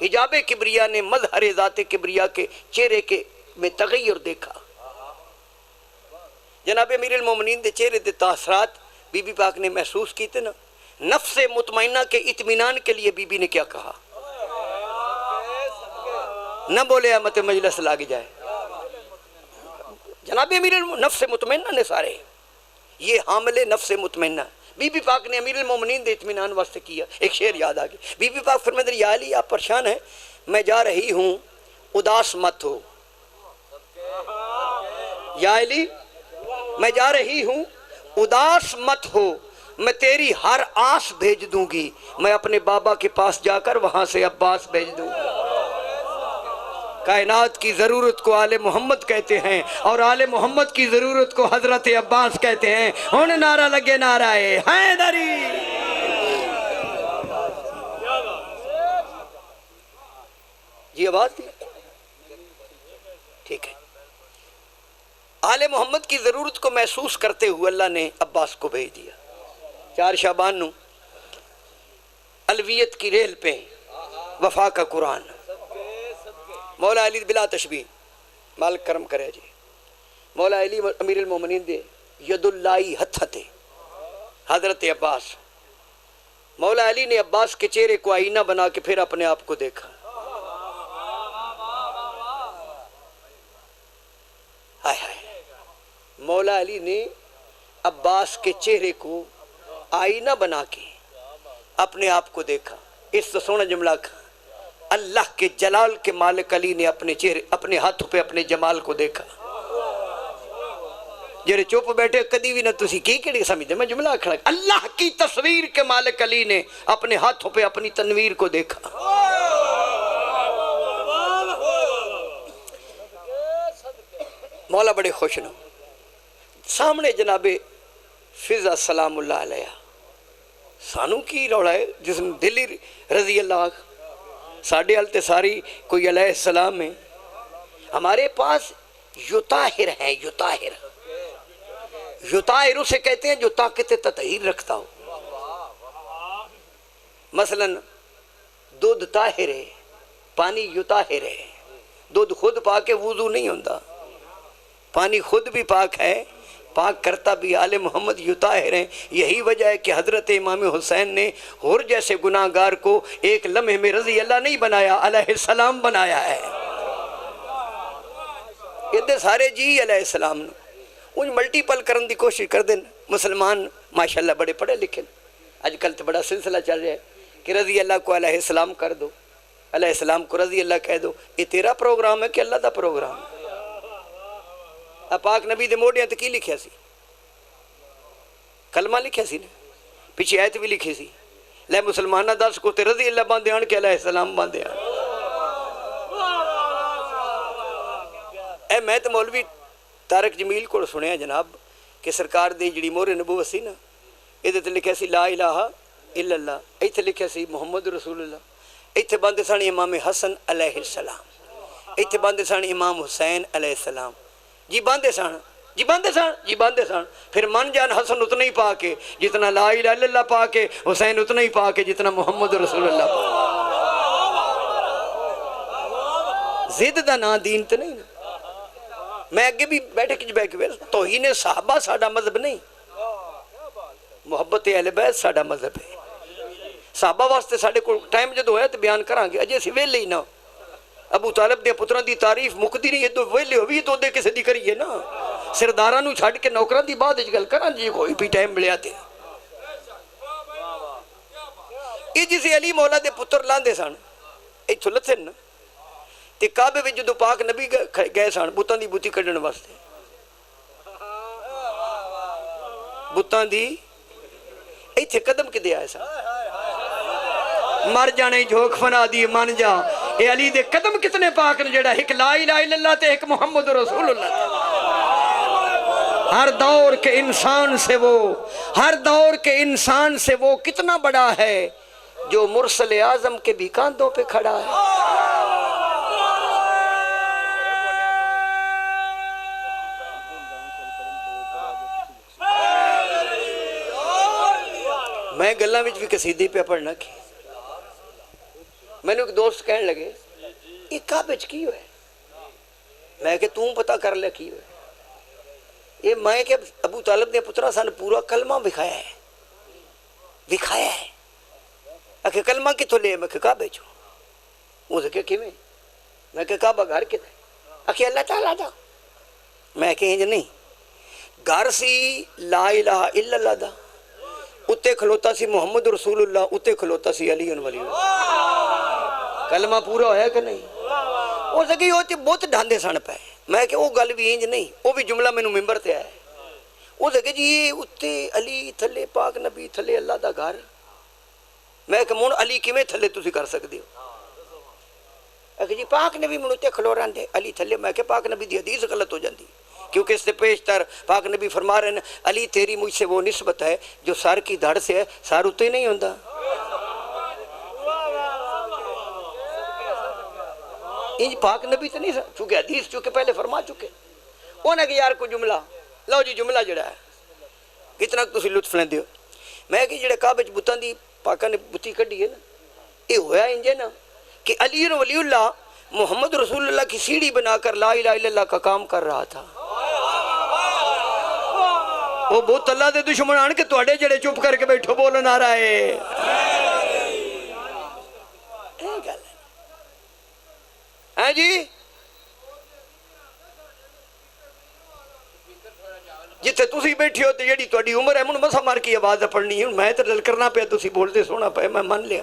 حجاب کبریا نے مظہر ذات کبریا کے چہرے کے میں تغیر دیکھا۔ جناب امیر المومنین دے چہرے دے تاثرات بی بی پاک نے محسوس کیتے نا۔ نفس مطمئنہ کے اطمینان کے لیے بی بی نے کیا کہا؟ نہ بولے احمد مجلس لاگ جائے، جناب امیر نفس مطمئنہ نے سارے یہ حامل نفس مطمئنہ بی بی پاک نے امیر المومنین دے اطمینان واسطے کیا. ایک شعر یاد آ گیا. بی بی پاک فرماتی یا علی آپ پریشان ہیں میں جا رہی ہوں اداس مت ہو. یا علی میں جا رہی ہوں اداس مت ہو میں تیری ہر آس بھیج دوں گی. میں اپنے بابا کے پاس جا کر وہاں سے عباس بھیج دوں گی. کائنات کی ضرورت کو آل محمد کہتے ہیں اور آل محمد کی ضرورت کو حضرت عباس کہتے ہیں. ہن نعرہ لگے نعرہ حیدری. جی آواز دی ٹھیک ہے. آل محمد کی ضرورت کو محسوس کرتے ہوئے اللہ نے عباس کو بھیج دیا. 4 شعبان نو الویت کی ریل پہ وفا کا قرآن. مولا علی بلا تشبیہ مالک کرم کرے جی. مولا علی امیر المومنین دے ید اللہ ہتھتے حضرت عباس. مولا علی نے عباس کے چہرے کو آئینہ بنا کے پھر اپنے آپ کو دیکھا. ہائے ہائے. مولا علی نے عباس کے چہرے کو آئینہ بنا کے اپنے آپ کو دیکھا. اس سے سونا جملہ کھا اللہ کے جلال کے مالک علی نے اپنے چہرے اپنے ہاتھوں پہ اپنے جمال کو دیکھا. جڑے چپ بیٹھے کدی بھی نہ تسی کی کیڑی سمجھتے میں جملہ کھڑا. اللہ کی تصویر کے مالک علی نے اپنے ہاتھوں پہ اپنی تنویر کو دیکھا. مولا بڑے خوش نو. سامنے جناب فضا سلام اللہ علیہ سانو کی روڑا ہے جس نے دلی رضی اللہ ساڑھے حالتے ساری کوئی علیہ السلام ہے. ہمارے پاس یطاہر ہے. یطاہر اسے کہتے ہیں جو طاقت تطہیر رکھتا ہو. مثلا دودھ طاہر ہے پانی یطاہر ہے. دودھ خود پاک ہے وضو نہیں ہوتا. پانی خود بھی پاک ہے پاک کرتا بھی آل محمد یطاہر ہیں. یہی وجہ ہے کہ حضرت امام حسین نے ہور جیسے گناہگار کو ایک لمحے میں رضی اللہ نہیں بنایا علیہ السلام بنایا ہے. ادھے سارے جی علیہ السلام نے ان ملٹیپل کرن دی کوشش کر دیں. مسلمان ماشاءاللہ بڑے پڑھے لکھے. آج کل تو بڑا سلسلہ چل رہا ہے کہ رضی اللہ کو علیہ السلام کر دو علیہ السلام کو رضی اللہ کہہ دو. یہ تیرا پروگرام ہے کہ اللہ دا پروگرام ہے؟ پاک نبی دے موڑیاں تے کی لکھیا سی؟ کلمہ لکھیا سی نا پیچھے آیت بھی لکھی سی. لے مسلمانہ دس کو تے رضی اللہ باندھے آن کے علیہ السلام باندھے آن. اے میں تو مولوی طارق جمیل کو سنیا جناب کہ سرکار دی جڑی مہر نبوت سی نا یہ تے لکھیا سی لا الہ الا اللہ. ایتھے لکھیا سی محمد رسول اللہ. ایتھے باندھے سن امام حسن علیہ السلام. ایتھے باندھے سن امام حسین علیہ السلام. جی باندھے سن پھر من جان حسن اتنا ہی پاکے جتنا لا الہ الا اللہ پاکے. حسین اتنا ہی پاکے جتنا محمد رسول اللہ پاکے. زد دا نا دین تو نہیں نا. میں اگے بھی بیٹھے کچھ بیٹھ کے توہین صحابہ ساڑا مذہب نہیں. محبت اہل بیت ساڑا مذہب ہے. صحابہ واسطے ساڑے کو ٹائم جدو ہے تو بیان کران گے. اجے سی ویلے ہی نا. ابو طالب دے پتران دی تعریف مکدی نہیں ہے تو ویلے ہوئی تو دے کسے دی کریے نا. سردارانو چھاڑ کے نوکران دی بات اجگل کران جی کوئی بھی ٹائم ملے آتے. یہ جسے علی مولا دے پتر لاندے سان ایتھو لتھن نا تے کعبے وچ جدو پاک نبی گئے سان بتاں دی بوتی کڈن واسطے. بتاں دی ایتھے قدم کدے آئے سان مر جانے جھوک فنا دی من جا. اے علی دے قدم کتنے پاک نے جڑا ایک لا الہ الا اللہ تے ایک محمد رسول اللہ. ہر دور کے انسان سے وہ کتنا بڑا ہے جو مرسل اعظم کے بھی کاندھوں پہ کھڑا ہے. میں گلاں وچ بھی قصیدے پہ پڑھنا کی. میں نے ایک دوست کہنے لگے یہ کعبے وچ کی ہوئے. میں کہ توں پتہ کر لے کی ہوئے. یہ میں کہ ابو طالب نے پترا سان پورا کلمہ دکھایا ہے. کہ کلمہ کتوں لے؟ میں کہ کعبے چوں. وہ کہ کیویں؟ میں کہ کعبہ گھر کدھر؟ کہ اللہ تعالیٰ دا. میں کہ انج نہیں، گھر سی لا الہ الا اللہ دا، اتنے کھلوتا سی محمد رسول اللہ، اتنے کھلوتا سی علی ولی اللہ۔ کلمہ پورا ہویا کہ نہیں؟ وہ سکی وہ بہت ڈھاندے سن پہ، میں کہ وہ گل بھی انج نہیں، وہ بھی جملہ میں ممبر تے آیا، وہ سکے جی اتنے علی تھلے پاک نبی تھلے اللہ دا گھر، میں کہ مون علی کیویں تھلے تسی کر سکتے ہو؟ کہ جی پاک نبی من اتنے کھلو رہندے علی تھلے، میں کہ پاک نبی دی حدیث غلط ہو جاندی، کیونکہ اس سے پیشتر پاک نبی فرما رہے ہیں علی تیری مجھ سے وہ نسبت ہے جو سر کی دھڑ سے ہے، سر اتنے نہیں ہوندہ۔ انج پاک نبی تو نہیں، چونکہ حدیث چونکہ پہلے فرما چکے، وہ نہ کہ یار کو جملہ لو جی جملہ جڑا ہے کتنا تسی لطف لیندے ہو۔ میں کہ جڑے کعبے وچ بتاں دی پاکاں نے بتی کڈی ہے نا، یہ ہویا انجے نا کہ علی ولی اللہ محمد رسول اللہ کی سیڑھی بنا کر لا الہ الا اللہ کا کام کر رہا تھا۔ وہ بہت اللہ دے دشمن آن کے توڑے جڑے چپ کر کے بیٹھو بولن آ رہا ہے، ہاں جی جتھے تسی بیٹھے ہو تے جڑی تہاڈی عمر ہے من مسا مار کی آواز پڑھنی ہے، میں تے دل کرنا پیا تسی بولدے سونا پیا، میں من لیا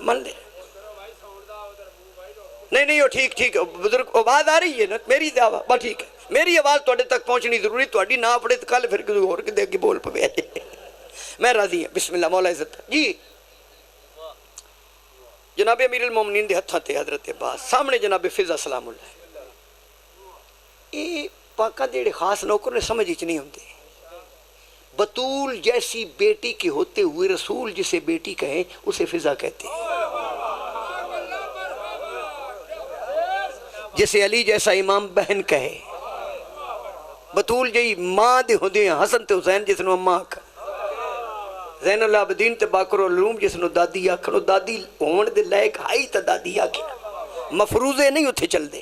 نہیں وہ ٹھیک بزرگ آواز آ رہی ہے نا میری دعویٰ بس ٹھیک ہے، میری آواز تہاڈے تک پہنچنی ضروری، تہاڈی نہ پڑے تو کل پھر کسی اور کے بول پوے، میں راضی ہوں۔ بسم اللہ مولا عزت جی جناب امیر المومنین دے ہتھاں تے حضرت عباس سامنے جناب فضا سلام اللہ، یہ پاکاں دے جڑے خاص نوکر نے سمجھ وچ نہیں ہوندے، بطول جیسی بیٹی کے ہوتے ہوئے رسول جسے بیٹی کہیں اسے فضا کہتے ہیں، جسے علی جیسا امام بہن کہے، بطول جی ماں دے ہوندے ہیں حسن تے حسین جس نو اماں آکھن، زین العابدین تے باقر العلوم جس نو دادی آکھن، وہ دادی ہون دے لائق آئی تا دادی آکھن، مفروضے نہیں اتھے چل دے،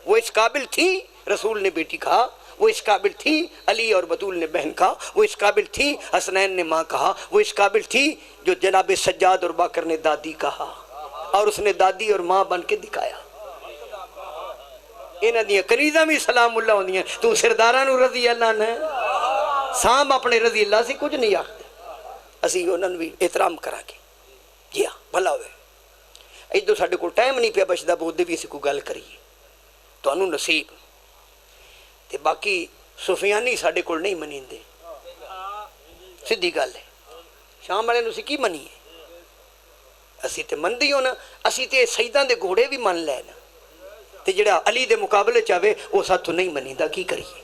وہ اس قابل تھی رسول نے بیٹی کہا، وہ اس قابل تھی علی اور بطول نے بہن کہا، وہ اس قابل تھی حسنین نے ماں کہا، وہ اس قابل تھی جو جناب سجاد اور باقر نے دادی کہا، اور اس نے دادی اور ماں بن کے دکھایا۔ انہاں دیاں کنیزاں بھی سلام اللہ ہوندیاں، تو سرداراں نو رضی اللہ نے سام اپنے رضی اللہ سے کچھ نہیں آختے، اسی انہاں بھی احترام کرا کے جی ہاں بھلا ہوئے۔ ادھر ساڈے کول ٹائم نہیں پیا بچدا، بہت بھی اسی کو گل کریے تانوں نصیب تے باقی سفیانی ساڈے کول نہیں منیندے، سیدھی گل ہے، شام والے نو اسی کی منیے، اسی تے مندی ہونا، اسی تے سیداں دے گھوڑے بھی من لے نا، تے جڑا علی دے مقابلے چاہے وہ ساتھوں نہیں منیندہ، کی کریے،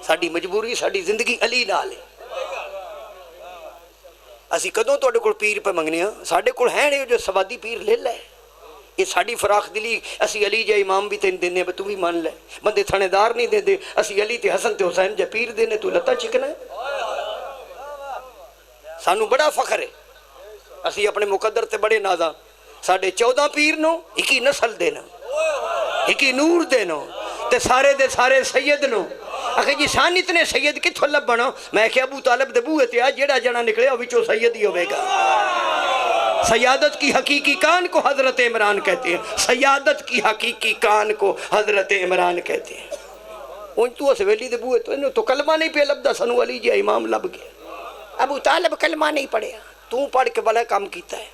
ساڈی مجبوری ساڈی زندگی علی نال ہے۔ اسی کدوں تہاڈے کول پیر پہ منگنے ہاں، ساڈے کول ہیں جو سوادی پیر لے لے، یہ ساڑی فراخ دلی، اسی علی جا امام بھی تین دینے تو بھی مان لے، بندے تھانے دار نہیں دے دے، اسی علی تے حسن تے حسین جا پیر دینے تو لتا چکنا ہے، سانو بڑا فخر ہے، اسی اپنے مقدر تے بڑے نازاں، ساڑھے 14 پیر نو ایکی نسل دینا، ایکی نور دینا، تے سارے دے سارے سید نو، اکھے جی سان اتنے سید کتھوں لب بنا، میں کہ ابو طالب دے بوئے تے آج جڑا جنا نکلے وچوں سید ہی ہوئے گا۔ سیادت کی حقیقی کان کو حضرت عمران کہتے ہیں، سیادت کی حقیقی کان کو حضرت عمران کہتے ہیں۔ ان تو اس ویلی دے بوئے تو انہوں تو کلمہ نہیں پہ لبدا، سنو علی جی امام لب گیا، ابو طالب کلمہ نہیں پڑھیا، تو پڑھ کے بڑا کام کیتا ہے،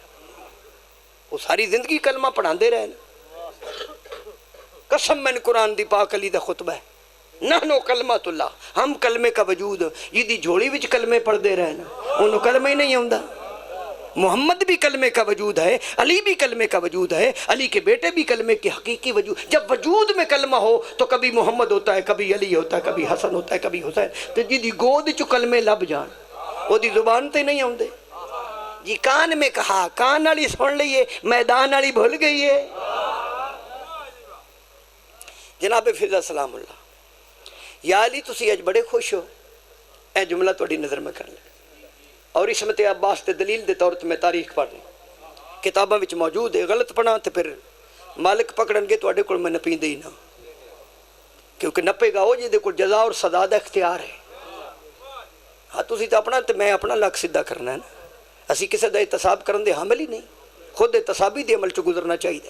وہ ساری زندگی کلمہ پڑھان دے رہے ہیں۔ قسم من قرآن دی پاک علی دا خطبہ ہے، نحنو کلمۃ اللہ، ہم کلمے کا وجود، یہ دی جھوڑی وچ کلمے پڑھ دے رہے ہیں، انہوں کلمہ ہی نہیں ہوندہ۔ محمد بھی کلمے کا وجود ہے، علی بھی کلمے کا وجود ہے، علی کے بیٹے بھی کلمے کے حقیقی وجود، جب وجود میں کلمہ ہو تو کبھی محمد ہوتا ہے، کبھی علی ہوتا ہے، کبھی حسن ہوتا ہے، کبھی حسین، تو جی دی گود چو کلمے لب جان، وہ دی زبان تے نہیں ہوندے، جی کان میں کہا، کان والی سن لئیے، میدان والی بھول گئی ہے۔ جناب فضا سلام اللہ، یا علی تسی اج بڑے خوش ہو، اے جملہ توڑی نظر میں کر لیں، اور عصمت عباس تے دلیل دے طور تے میں تاریخ پڑھ رہا کتاباں وچ موجود ہے، غلط پڑھا تے پھر مالک پکڑن گے تو کول میں نپیں دے ہی نہ، کیونکہ نپے گا وہ جے دے کول جزا اور سزا دا اختیار ہے۔ ہاں تسی تے اپنا تے میں اپنا لک سیدھا کرنا ہے نا، اسی کسے دا احتساب کرن دے حامل ہی نہیں، خود احتسابی دے عمل چ گزرنا چاہیے۔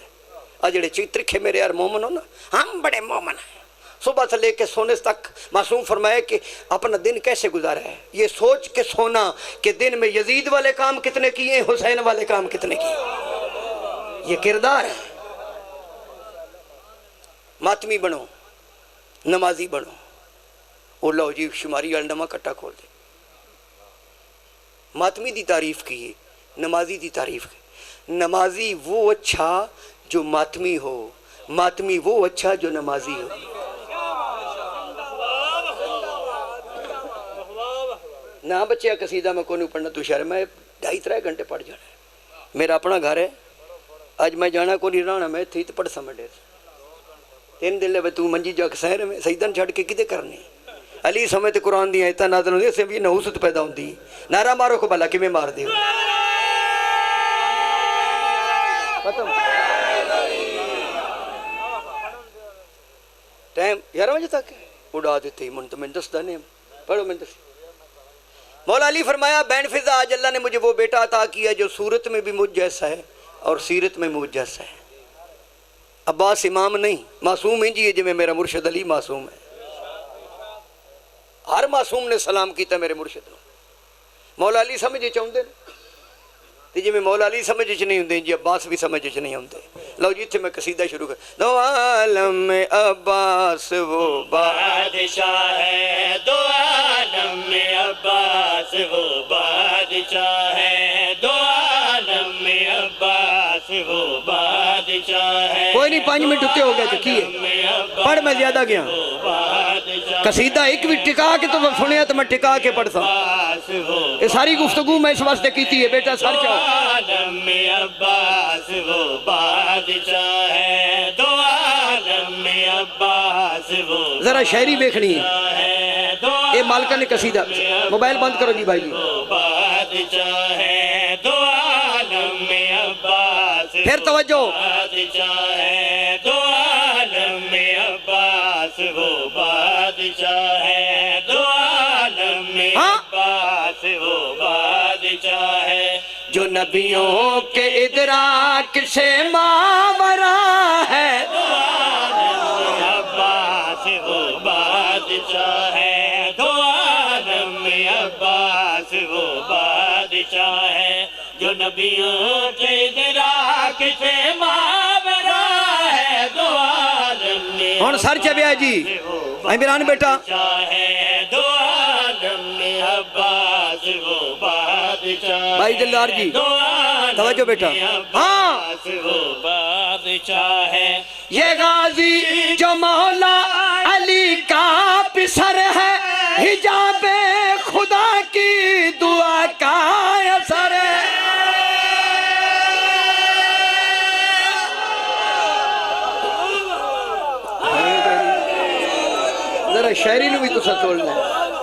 آ جڑے ترکھے میرے یار مومن ہو نا، ہم بڑے مومن ہیں، صبح سے لے کے سونے تک معصوم فرمایا کہ اپنا دن کیسے گزارا ہے، یہ سوچ کے سونا کہ دن میں یزید والے کام کتنے کیے، حسین والے کام کتنے کیے، یہ کردار ہے۔ ماتمی بنو، نمازی بنو، اور لو جی شماری نواں کٹا کھول دے۔ ماتمی دی تعریف کیے، نمازی دی تعریف کی۔ نمازی وہ اچھا جو ماتمی ہو، ماتمی وہ اچھا جو نمازی ہو۔ نہ بچیا قصیدہ میں کو نہیں پڑھنا، تو شہر میں 2.5-3 گھنٹے پڑھ جانا ہے، میرا اپنا گھر ہے، آج میں جانا کو نہیں رہنا، میں تھی تو پڑھ سمجھے 3 دن لے تو منجی جا کے سہر میں سیدن چھڑ کے کدے کرنے علی سمیت قرآن دی آیتاں نازل ہوندی سے بھی نحوست پیدا ہوندی، نعرہ مارو کو بھلا کیویں مار دیو ختم ٹائم 11 بجے تک اڑا دیتے ہی من تو میں دس دانے پڑھو میں دس۔ مولا علی فرمایا بین فضا آج اللہ نے مجھے وہ بیٹا عطا کیا جو صورت میں بھی مجھ جیسا ہے اور سیرت میں مجھ جیسا ہے۔ عباس امام نہیں، معصوم ہی جی جو میں میرا مرشد علی معصوم ہے، ہر معصوم نے سلام کیتا میرے مرشد نے۔ مولا علی سمجھے چاہتے ہیں جی میں مولا علی سمجھے نہیں ہوں جی عباس بھی سمجھے نہیں ہوں۔ لو جی تھے میں قصیدہ شروع کر دو عالم میں عباس وہ بادشاہ ہے، دو عالم میں عباس وہ بادشاہ ہے، دو عالم میں عباس وہ بادشاہ ہے۔ کوئی نہیں 5 منٹ اتے ہو گئے تو کیے پڑھ میں زیادہ گیا قصیدہ ایک بھی ٹکا کے تو سنیا تو میں ٹکا کے پڑھتا یہ ساری گفتگو میں اس واسطے کیتی ہے بیٹا سر چاہو۔ عالم میں عباس وہ بادشاہ ہے، دو عالم میں عباس وہ ذرا شاعری دیکھنی ہے، اے مالکہ نے قصیدہ موبائل بند کرو جی بھائی جی بادشاہ ہے، دو عالم میں عباس پھر توجہ بادشاہ ہے، دو عالم میں عباس وہ بادشاہ ہے، دو عالم میں عباس وہ بادشاہ ہے، جو نبیوں کے ادراک سے ماورا ہے، دو عالم میں عباس وہ بادشاہ ہے، دو عالم میں عباس وہ بادشاہ ہے، جو نبیوں کے ادراک سے ماورا ہے، دو عالم میں ہون سر چبیا جی عمران بیٹا ہے، دو عالم میں عباس وہ بادشاہ بھائی دلدار جی دو عالم توجہ بیٹا میں ہاں عباس وہ بادشاہ ہے۔ یہ غازی جو مولا علی کا پسر ہے حجاب خدا کی دعا کا اثر ہے۔ ذرا شاعری نو بھی تو سچولنا ہے،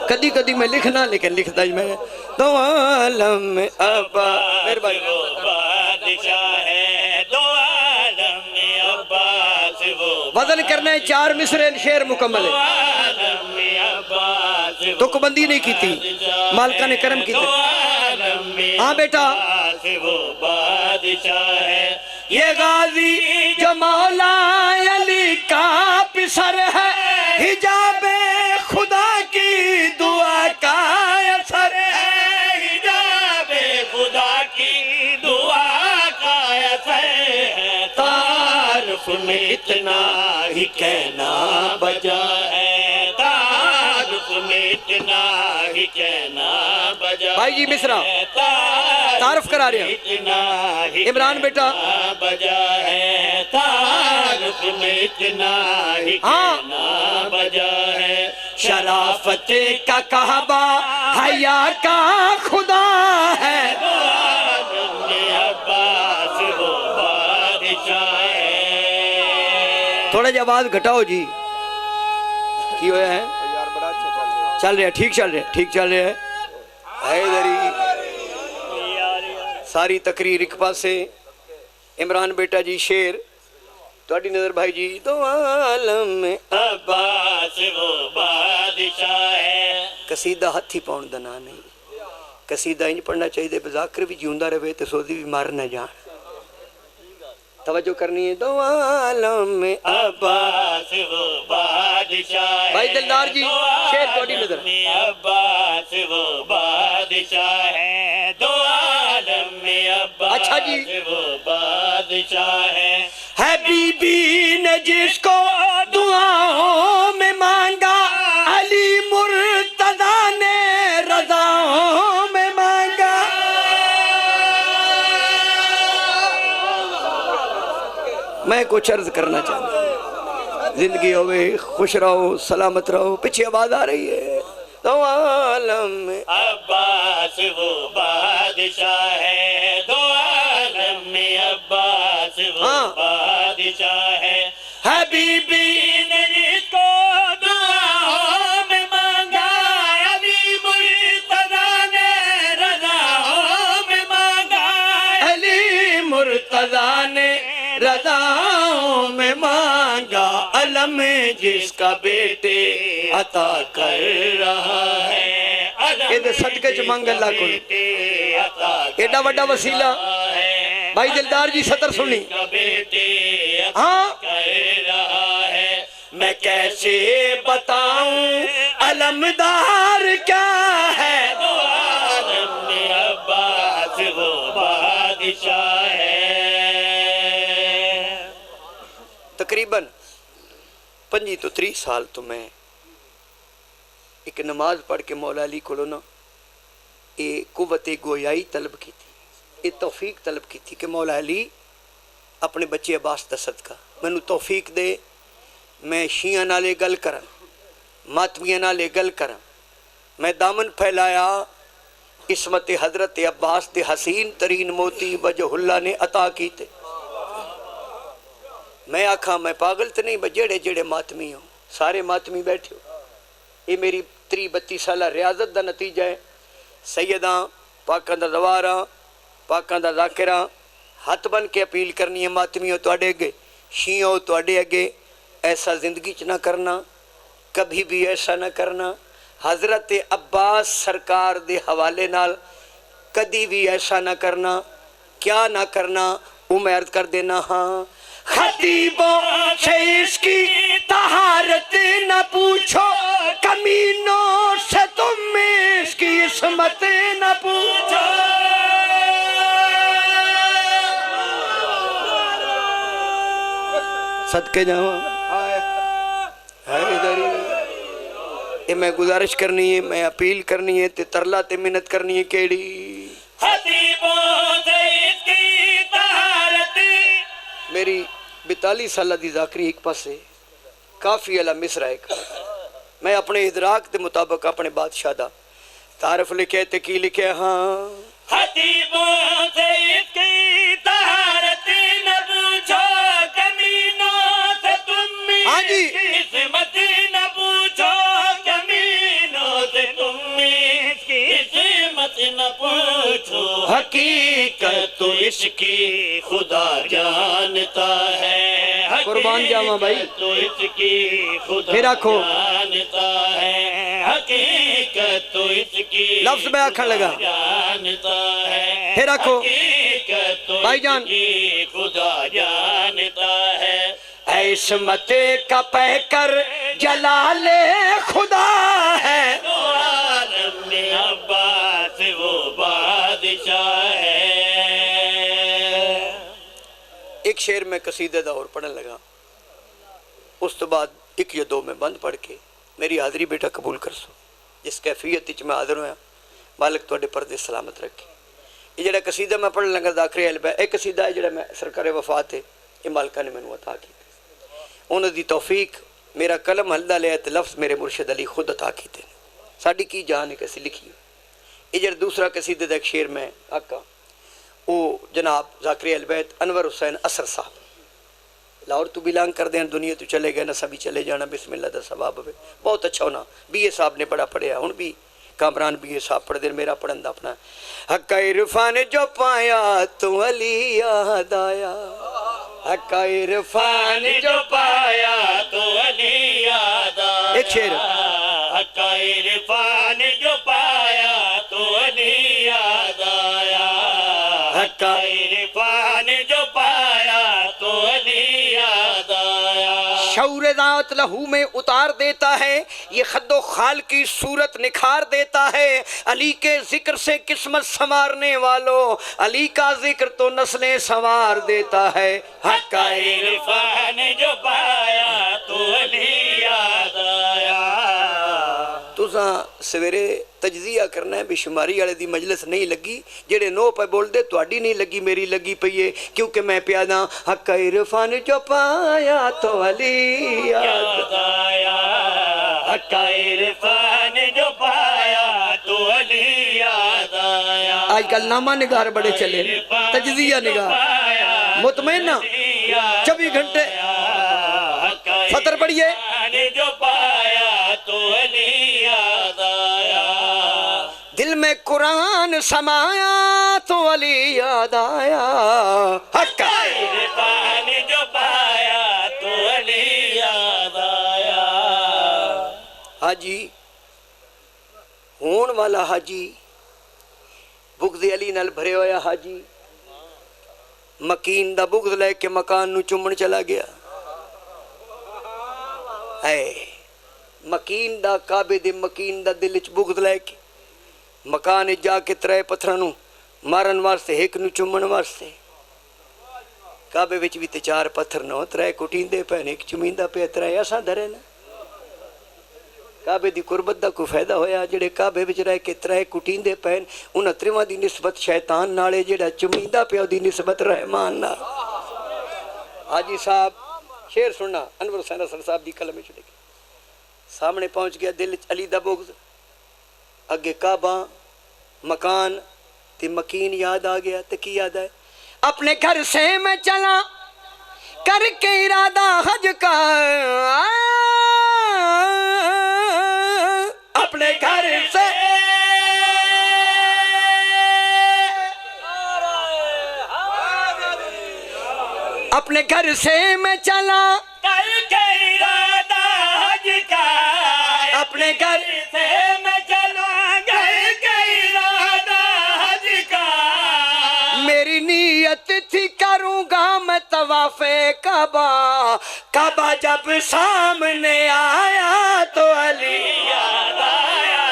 کدی کدی میں لکھنا لیکن لکھتا ہی میں دو عالم میں عباس میرے بھائی وہ بادشاہ ہے، دو عالم میں عباس وہ وزن کرنے 4 مصرے شعر مکمل ہے، عالم میں عباس وہ تک بندی نہیں کی تھی مالکہ نے کرم کی دو تھی۔ عالم میں ہاں بیٹا عباس وہ بادشاہ ہے، یہ غازی جو مولا علی کا پسر ہے حجاب خدا کی دعا کا اثر ہے۔ حجاب خدا کی دعا کا اثر ہے، تعارف میں اتنا ہی کہنا بجا ہے، تعارف میں اتنا ہی کہنا بجا بھائی جی مصرا تعارف کرا رہے ہیں اتنا ہی عمران بیٹا بجا ہے، تعارف میں اتنا ہی کہنا بجا ہے، شرافت کا کعبہ حیا کا خدا ہے۔ عالم میں عباس وہ بادشاہ ہے۔ تھوڑا جی آواز گھٹاؤ جی کی ہویا ہے چل رہے ہیں ٹھیک چل رہے ہیں ٹھیک چل رہے ہیں حیدری ساری تقریر ایک پاسے عمران بیٹا جی شیر توڑی نظر بھائی جی دو عالم میں عباس وہ بادشاہ ہے۔ قصیدہ ہتھی پاؤن دنا نہیں قصیدہ انج پڑھنا چاہیے بذاکر بھی جیوندہ رہے تو سوزی بھی مار نہ جان توجہ کرنی ہے دو عالم میں عباس وہ بادشاہ بادشاہ ہے بھائی دلدار جی، دو شعر تھوڑی عالم نظر۔ میں عباس وہ بادشاہ ہے دو عالم میں عباس اچھا جی، وہ بادشاہ ہے بی بی نے جس کو دعاؤں میں مانگا علی مرتضیٰ نے رضاؤں میں مانگا۔ میں کچھ عرض کرنا چاہتا ہوں، زندگی ہوئے خوش رہو سلامت رہو۔ پیچھے آواز آ رہی ہے، دو عالم میں عباس وہ بادشاہ ہے دو عالم میں عباس وہ بادشاہ ہے بی بی نے جس کو دعاؤں میں مانگا علی مرتضیٰ نے رضاؤں میں مانگا علی مرتضیٰ نے رضاؤں میں مانگا، علم جس کا بیٹے عطا کر رہا ہے۔ علم یہ دے صدقے چ منگ اللہ کو بیٹے عطا ایڈا وڈا وسیلہ۔ ہے بھائی دلدار جی سطر سنی، کا بیٹے عطا ہاں کر رہا ہے۔ میں کیسے بتاؤں علمدار کیا ہے، دو عالم میں عباس وہ بادشاہ ہے۔ تقریباً 25 تو 30 سال تو میں ایک نماز پڑھ کے مولا علی کو نا یہ قوت گویائی طلب کی تھی، یہ توفیق طلب کی تھی کہ مولا علی اپنے بچے عباس دا صدقہ مینو توفیق دے، میں شیعہ نالے گل کرن ماتمیہ نالے گل کرن، میں دامن پھیلایا عصمت حضرت عباس دے حسین ترین موتی وجہ اللہ نے عطا کیتے۔ میں آکھاں میں پاگل تو نہیں، جڑے جڑے ماتمی ہوں سارے ماتمی بیٹھے ہو، یہ میری 32 سالہ ریاضت دا نتیجہ ہے۔ سیداں پاکاں دا زواراں پاکاں دا ذاکراں ہاتھ بن کے اپیل کرنی ہے، ماتمی ہو تو اڈے اگے شیعہ ہو تو اڈے اگے، ایسا زندگی چ نہ کرنا، کبھی بھی ایسا نہ کرنا۔ حضرت عباس سرکار دے حوالے نال کدی بھی ایسا نہ کرنا۔ کیا نہ کرنا وہ میں عرض کر دینا، ہاں خطیبوں سے اس کی طہارت نہ پوچھو، کمینوں سے تم اس کی عصمت نہ پوچھو۔ صدقے جاواں یہ میں گزارش کرنی ہے، میں اپیل کرنی ہے تے ترلا تے منت کرنی ہے کیڑی خطیبوں سے اس کی طہارت میری 42 سالہ دی ذاکری ایک پاسے کافی علا مصرہ ایک میں اپنے ادراک دے مطابق اپنے بادشاہ دا تعارف لکھے تے کی لکھے، ہاں خطیبوں سے اس کی طہارت نہ پوچھو، کمینوں سے تم ہاں جی عصمت نہ پوچھو، کمینوں سے تم عصمت نہ پوچھو، حقیقت تو اس کی خدا جانتا ہے، قربان جاواں بھائی تو اس کی خدا پھر آکھو جانتا ہے، حقیقت تو اس کی لفظ میں آکھن لگا جانتا ہے، پھر آکھو حقیقت تو بھائی اس جان کی خدا جانتا ہے۔ اے عصمت کا پہ کر جلال خدا ہے، دو عالم میں عباس وہ بادشاہ ہے۔ ایک شعر میں قصیدہ دا اور پڑھنے لگا، اس تو بعد ایک یا دو میں بند پڑھ کے میری حاضری بیٹا قبول کر سو، جس کیفیت وچ میں حاضر ہویا مالک تواڈے پردے سلامت رکھے۔ یہ جڑا قصیدہ میں پڑھنے لگا ذاکر البہ، ایک قصیدہ ہے جڑا میں سرکار وفات ہے یہ مالکہ نے مینوں عطا کیتا، انہوں دی توفیق میرا قلم ہلدا لیا تے لفظ میرے مرشد علی خود عطا کیتے، ساڈی کی جان ہے کیسی لکھی۔ یہ جڑا دوسرا قصیدہ دا ایک شعر میں آقا وہ جناب ذاکر البیت انور حسین اثر صاحب لاہور تو بلانگ کر دیں، دنیا تو چلے گئے، نہ سبھی چلے جانا، بسم اللہ دا ثواب ہوئے، بہت اچھا ہونا۔ بی اے صاحب نے بڑا پڑھیا، ہن بھی کامران بی اے صاحب پڑھ دیں، میرا پڑھن دا اپنا حق عرفان جو پایا تو علی یاد آیا، حق عرفان جو پایا تو علی یاد آیا، ایک شعر حق عرفان جو پایا تو علی یاد آیا، حق عرفان جو پایا تو علی یاد آیا، شعور ذات لہو میں اتار دیتا ہے، یہ خد و خال کی صورت نکھار دیتا ہے۔ علی کے ذکر سے قسمت سنوارنے والوں، علی کا ذکر تو نسلیں سنوار دیتا ہے۔ حق کا عرفان جو پایا تو علی یاد آیا۔ تساں سویرے تجزیہ کرنا ہے، بے شماری والے دی مجلس نہیں لگی، جڑے نو پہ بول دے تہاڈی نہیں لگی، میری لگی پئی ہے، کیونکہ میں پیادا حق عرفان جو پایا تو علی یاد آیا۔ حق عرفان جو پایا تو علی یاد آیا۔ آج کل نامہ نگار بڑے چلے، تجزیہ نگار، مطمئنہ 24 گھنٹے فطر پڑھیے۔ جو پایا تو علی یاد آیا۔ دل میں قرآن سمایا تو علی یاد آیا۔ حق عرفان جو پایا تو علی یاد آیا۔ حاجی ہون والا حاجی، بغض علی نال بھرے ہویا حاجی، مکین دا بغض لے کے مکان نو چومن چلا گیا ہے۔ مکین دا کعبے دے مکین دا دل وچ بغض لے کے مکان جا کے ترے پتھراں نو مارن واسطے، ایک نو چومن واسطے۔ کعبے وچ بھی تے 4 پتھر نو، ترے کٹیندے پے، ایک چومیندا پیا، ترے اساں دھرے نا۔ کعبے دی قربت دا کوئی فائدہ ہویا؟ جڑے کعبے وچ رہ کے ترے کٹیندے پے، انہاں تریواں دی نسبت شیطان نالے، جڑا چومیندا پیا دی نسبت رحمان نال۔ حاجی صاحب شعر سننا، انور حسین حسن صاحب دی قلم وچ لکھے، سامنے پہنچ گیا دل علی دا بغض، اگے کعبہ مکان تے مکین یاد آ گیا، تے کی یاد ہے؟ اپنے گھر سے میں چلا کر کے ارادہ حج کا، اپنے گھر سے اپنے گھر سے میں چلا کر کے ارادہ حج کا، اپنے گھر سے میں چلا کر کے ارادہ حج کا۔ میری نیت تھی کروں گا میں طواف کعبہ، کعبہ جب سامنے آیا تو علی یاد آیا۔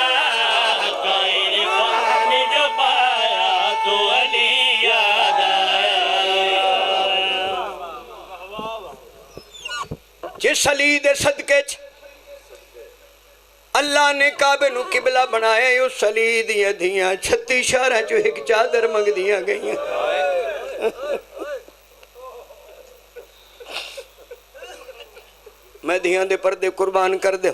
حق عرفان جو پایا تو علی یاد آیا۔ جس علی دے صدقے چ اللہ نے کعبے نو قبلہ بنایا، اس علی دیاں دھیاں 36 شہراں چوں ایک چادر منگ دیاں گئیاں۔ میں دھیاں دے پردے قربان کر دے،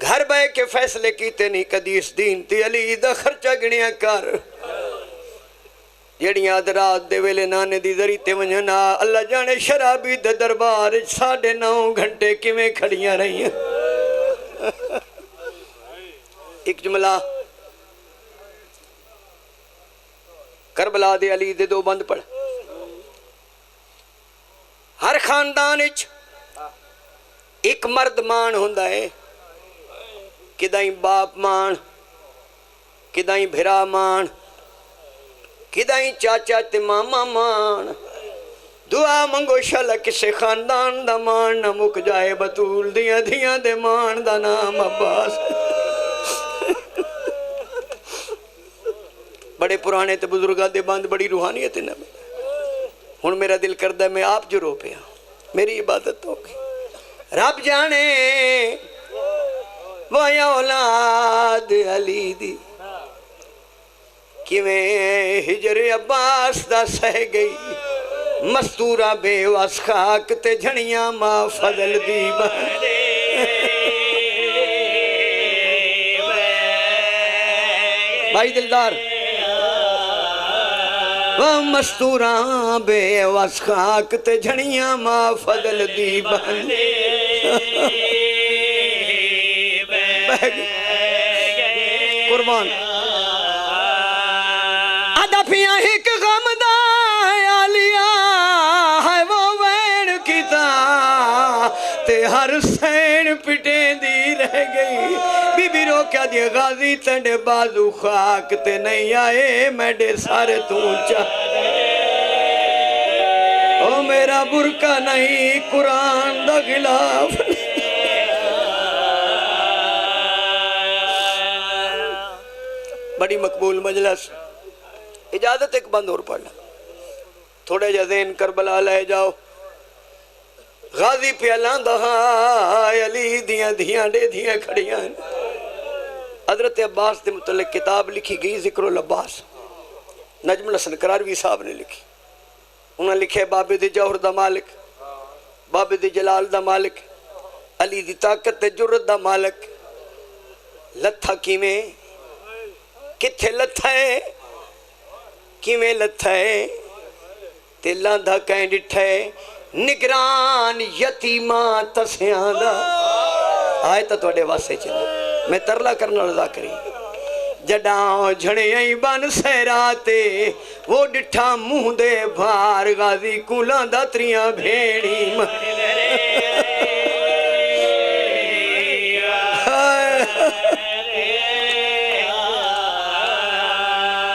گھر بے کے فیصلے کیتے نہیں کدی اس دین تے علی دا خرچہ گنیا کر، جڑیاں رات دے ویلے نانے دی ذری تے ونجنا، اللہ جانے شرابی دے دربار 9.5 گھنٹے کیویں کھڑیاں رہیاں۔ ایک جملہ کربلا دے علی دے 2 بند پڑھ۔ ہر خاندان وچ ایک مرد مان ہوندا ہے، کدائیں باپ مان، کدائیں بھرا مان، کدائیں چاچا تے ماما مان۔ دعا منگو شالا کسے خاندان دا مان نہ مک جائے، بطول دیاں دھیاں دے مان دا نام عباس۔ بڑے پرانے تے بزرگاں دے بند بڑی روحانیت ہے نا۔ ہن میرا دل کردہ ہے میں آپ جو رو پیا، میری عبادت ہو گئی۔ رب جانے وہ اولاد علی دی کیویں ہجر عباس دا سہ گئی، مستورہ بے واس خاک تے جھڑیاں ماں فضل دی بندے۔ بھائی دلدار، وہ مستورہ بے واس خاک تے جھڑیاں ماں فضل دی بندے۔ قربان ادفیاں ایک غم دا آلیا ہے وہ وین کیتا تے ہر سین پٹیں دی رہ گئی۔ بی بی رو کیا دی غازی تنڈے بازو خاک تے نہیں آئے میڈے سارے تو چاہ۔ او میرا برکہ نہیں قرآن دا خلاف بڑی مقبول مجلس اجازت ایک بند اور پڑھنا تھوڑے جا ذہن کربلا لے جاؤ غازی پیالان دہاں علی دیاں دیاں دے دیاں کھڑیاں حضرت عباس دے متعلق کتاب لکھی گئی ذکر العباس نجم الحسن قراروی صاحب نے لکھی انہوں نے لکھے بابے دے جوہر دا مالک بابے دے جلال دا مالک علی دی طاقت دے جرت دا مالک لتھا کیویں کتھے لتھا ہے کیویں لتھا ہے تے لاندھا کہیں ڈٹھا ہے نگران یتیماں تسیاں دا آئے تا توڑے واسے چلو میں ترلا کرنا رضا کری جڑاں جھڑے آئی بان سہراتے وہ ڈٹھا منہ دے بھار غازی کولاں دا تریاں بھیڑی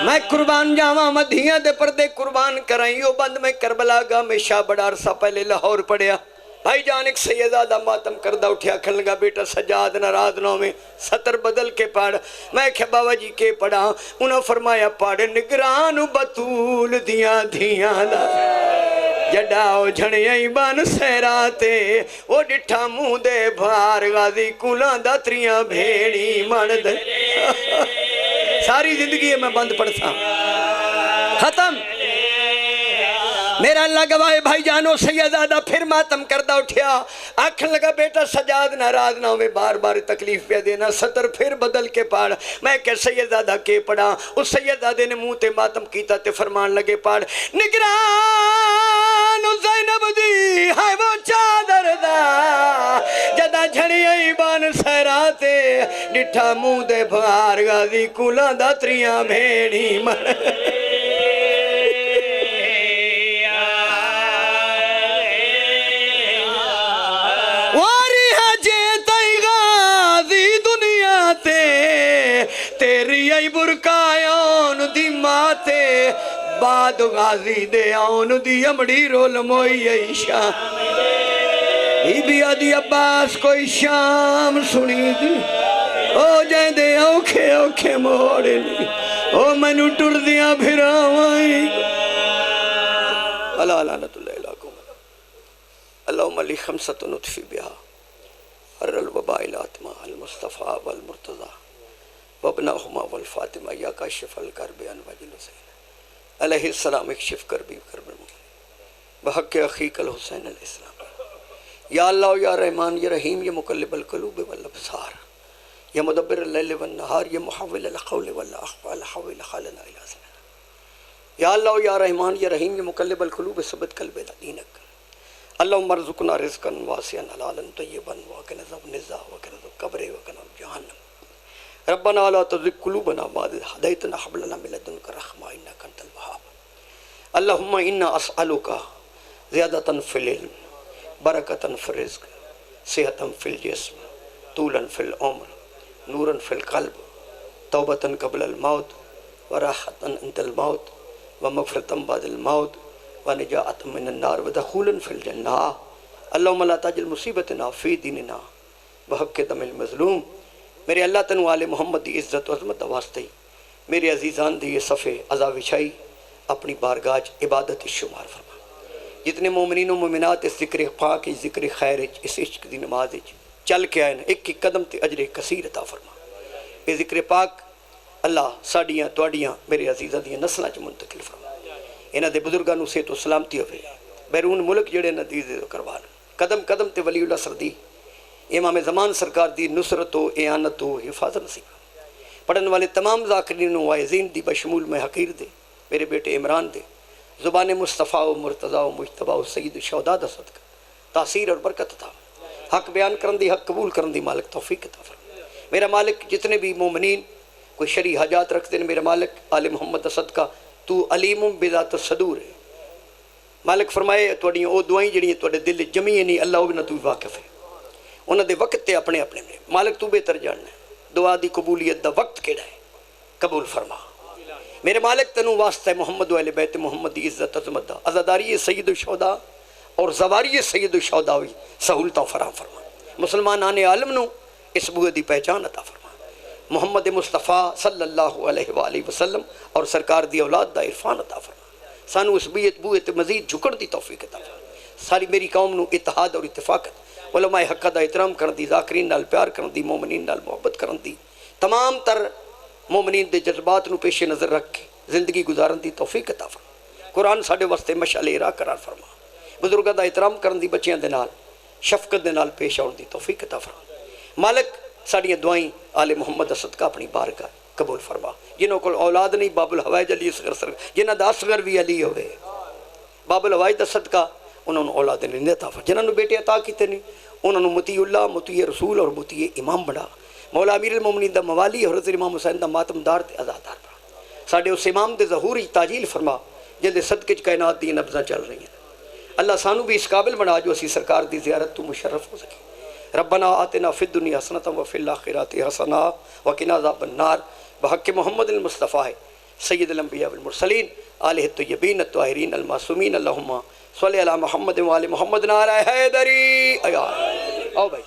میں قربان جاواں مدھیاں دے پردے قربان کرائیں یو بند میں کربلا گا میں شاہ بڑا عرصہ پہلے لاہور پڑھیا بھائی جان ایک سیدادہ ماتم کردہ اٹھیا کھل لگا بیٹا سجاد ناراض نو میں سطر بدل کے پڑھ میں کہ بابا جی کے پڑھا انہوں فرمایا پڑھ نگران بطول دیاں دیاں دا جڑاؤ جھڑے ایمان سہراتے وہ ڈٹھا منہ دے بھار غازی کولاں دا تریاں بھیڑی مرد ساری زندگی میں بند پڑھتا ختم میرا اللہ گواہ بھائی جانو سیدادہ پھر ماتم کردہ اٹھیا آنکھن لگا بیٹا سجاد ناراض نہ ہوئے بار بار تکلیف پہ دینا سطر پھر بدل کے پاڑ میں کہ سیدادہ کے پڑھا اس سیدادے نے منہ تے ماتم کیتا تے فرمان لگے پاڑ نگران زینب دی ہے وہ چادر دا جدا جھڑی ایبان سہراتے ڈٹھا منہ دے بھار غازی کولاں دا تریاں بھیڑی مر تیری ای برکایان دی ماتے بعد غازی دے آن دی امڑی رول موئی ای شام بی بی آدھی عباس کوئی شام سنی دی او جائیں دے اوکھے اوکھے موڑے لی او منو ٹر دیا بھراوائی اللہ لعنت اللہ علیکم اللہم علی خمسۃ نطفی بہا حر الوباء الاتما المصطفیٰ والمرتضی وابناہما والفاطمہ یا کاشف الکرب انواج الحسین علیہ السلام اکشف کربی کرب المؤمنین بحق اخیق الحسین علیہ السلام یا اللہ یا رحمان یا رحیم یا مقلب القلوب والابصار یا مدبر اللیل والنہار یا محول القول والاحوال حول خالنا الى سننا یا اللہ یا رحمان یا رحیم یا مقلب القلوب ثبت قلب دینک اللہم ارزقنا رزقا واسعا حلالا طیبا وقنا عذاب النار وقنا عذاب القبر وقنا عذاب جہنم ربنا لا تزغ قلوبنا بعد إذ هديتنا وهب لنا من لدنك رحمة إنك أنت الوهاب اللهم إنا أسألك زيادة في العلم بركة في الرزق صحة في الجسم طولا في العمر نورا في القلب توبة قبل الموت وراحة عند الموت ومغفرة بعد الموت ونجاة من النار ودخولا في الجنة اللهم لا تجعل مصيبتنا في ديننا بحق دم المظلوم میرے اللہ تنو آل محمد دی عزت و عظمت واسطے میرے عزیزان دی یہ صفحے عذاب شائی اپنی بارگاہ عبادت شمار فرما جتنے مومنین و مومنات اس ذکر پاک اس ذکر خیر اس عشق دی نماز چل کے آئے ایک ایک قدم تے اجر کثیر عطا فرما یہ ذکر پاک اللہ ساڑیاں توڑیاں میرے عزیزان دی نسلہ چ منتقل فرما انہاں دے بزرگاں نو صحت و سلامتی ہوئے بیرون ملک جڑے ندیز کروان قدم قدم تے ولی اللہ سردی امام زمان سرکار دی نصرت و اعانت و حفاظت نصیب پڑھن والے تمام ذاکرین و وائزین دی بشمول میں حقیر دے میرے بیٹے عمران دے زبان مصطفیٰ و مرتضیٰ و مجتبہ و سید و شہداء دا صدقہ تاثیر اور برکت عطا حق بیان کرن دی حق قبول کرن دی مالک توفیق عطا فرما میرا مالک جتنے بھی مومنین کوئی شرعی حاجات رکھتے ہیں میرا مالک آل محمد دا صدقہ تو علیم بذات الصدور ہے مالک فرمائے توڑیاں او دعائیں جڑیاں توڑے دل جمعی نہیں اللہ او بھی نہ تو واقف ہے انہوں دے وقت تے اپنے اپنے میں مالک تو بہتر جاننا ہے دعا دی قبولیت دا وقت کیڑا ہے قبول فرما میرے مالک تنو واسطہ محمد و اہل بیت محمد دی عزت عظمت دا عزاداری سید الشہداء اور زواری سید الشہداء سہولتاں فراہم فرما، مسلمانان عالم نو اس بوئے دی پہچان عطا فرما، محمد مصطفیٰ صلی اللہ علیہ وآلہ وسلم اور سرکار دی اولاد دا عرفان عطا فرما، سانو اس بوئے تے مزید جھکن دی توفیق عطا فرما، ساری میری قوم نو اتحاد اور اتفاقت، علماء حق دا احترام کرن دی، ذاکرین نال پیار کرن دی، مومنین نال محبت کرن دی، تمام تر مومنین دے جذبات نو پیش نظر رکھ کے زندگی گزارن دی توفیق عطا فرما، قرآن ساڈے واسطے مشعل راہ قرار فرما، بزرگاں دا احترام کرن دی، بچیاں دے نال شفقت دے نال پیش آن دی توفیق عطا فرما، مالک ساڑیاں دعائیں آل محمد صدقہ اپنی بارگاہ قبول فرما، جنہوں کو اولاد نہیں باب الحوائج علی اصغر سرکار، جنہ دا اصغر بھی علی ہوئے، باب الحوائج دا صدقہ انہوں نے اولاد نہیں عطا فرما، جنہوں نے بیٹے عطا کیتے نہیں انہوں نے مطیع اللہ، مطیع رسول اور مطیع امام بنا، مولا امیر المومنین دا موالی حضرت امام حسین دا ماتمدار تے عزادار بنا، ساڑے اس امام دے ظہور تاجیل فرما جن دے صدقے کائنات دی نبضاں چل رہی ہیں، اللہ سانو بھی اس قابل بنا جو اسی سرکار دی زیارت تو مشرف ہو سکے، ربنا آتنا فی الدنیا حسنۃ وفی الآخرۃ حسنۃ وقنا عذاب النار بحق محمد المصطفیٰ سید الانبیاء والمرسلین آلہ الطیبین الطاہرین المعصومین اللہم صلی علی محمد وآل محمد نعرہ حیدری آؤ بھائی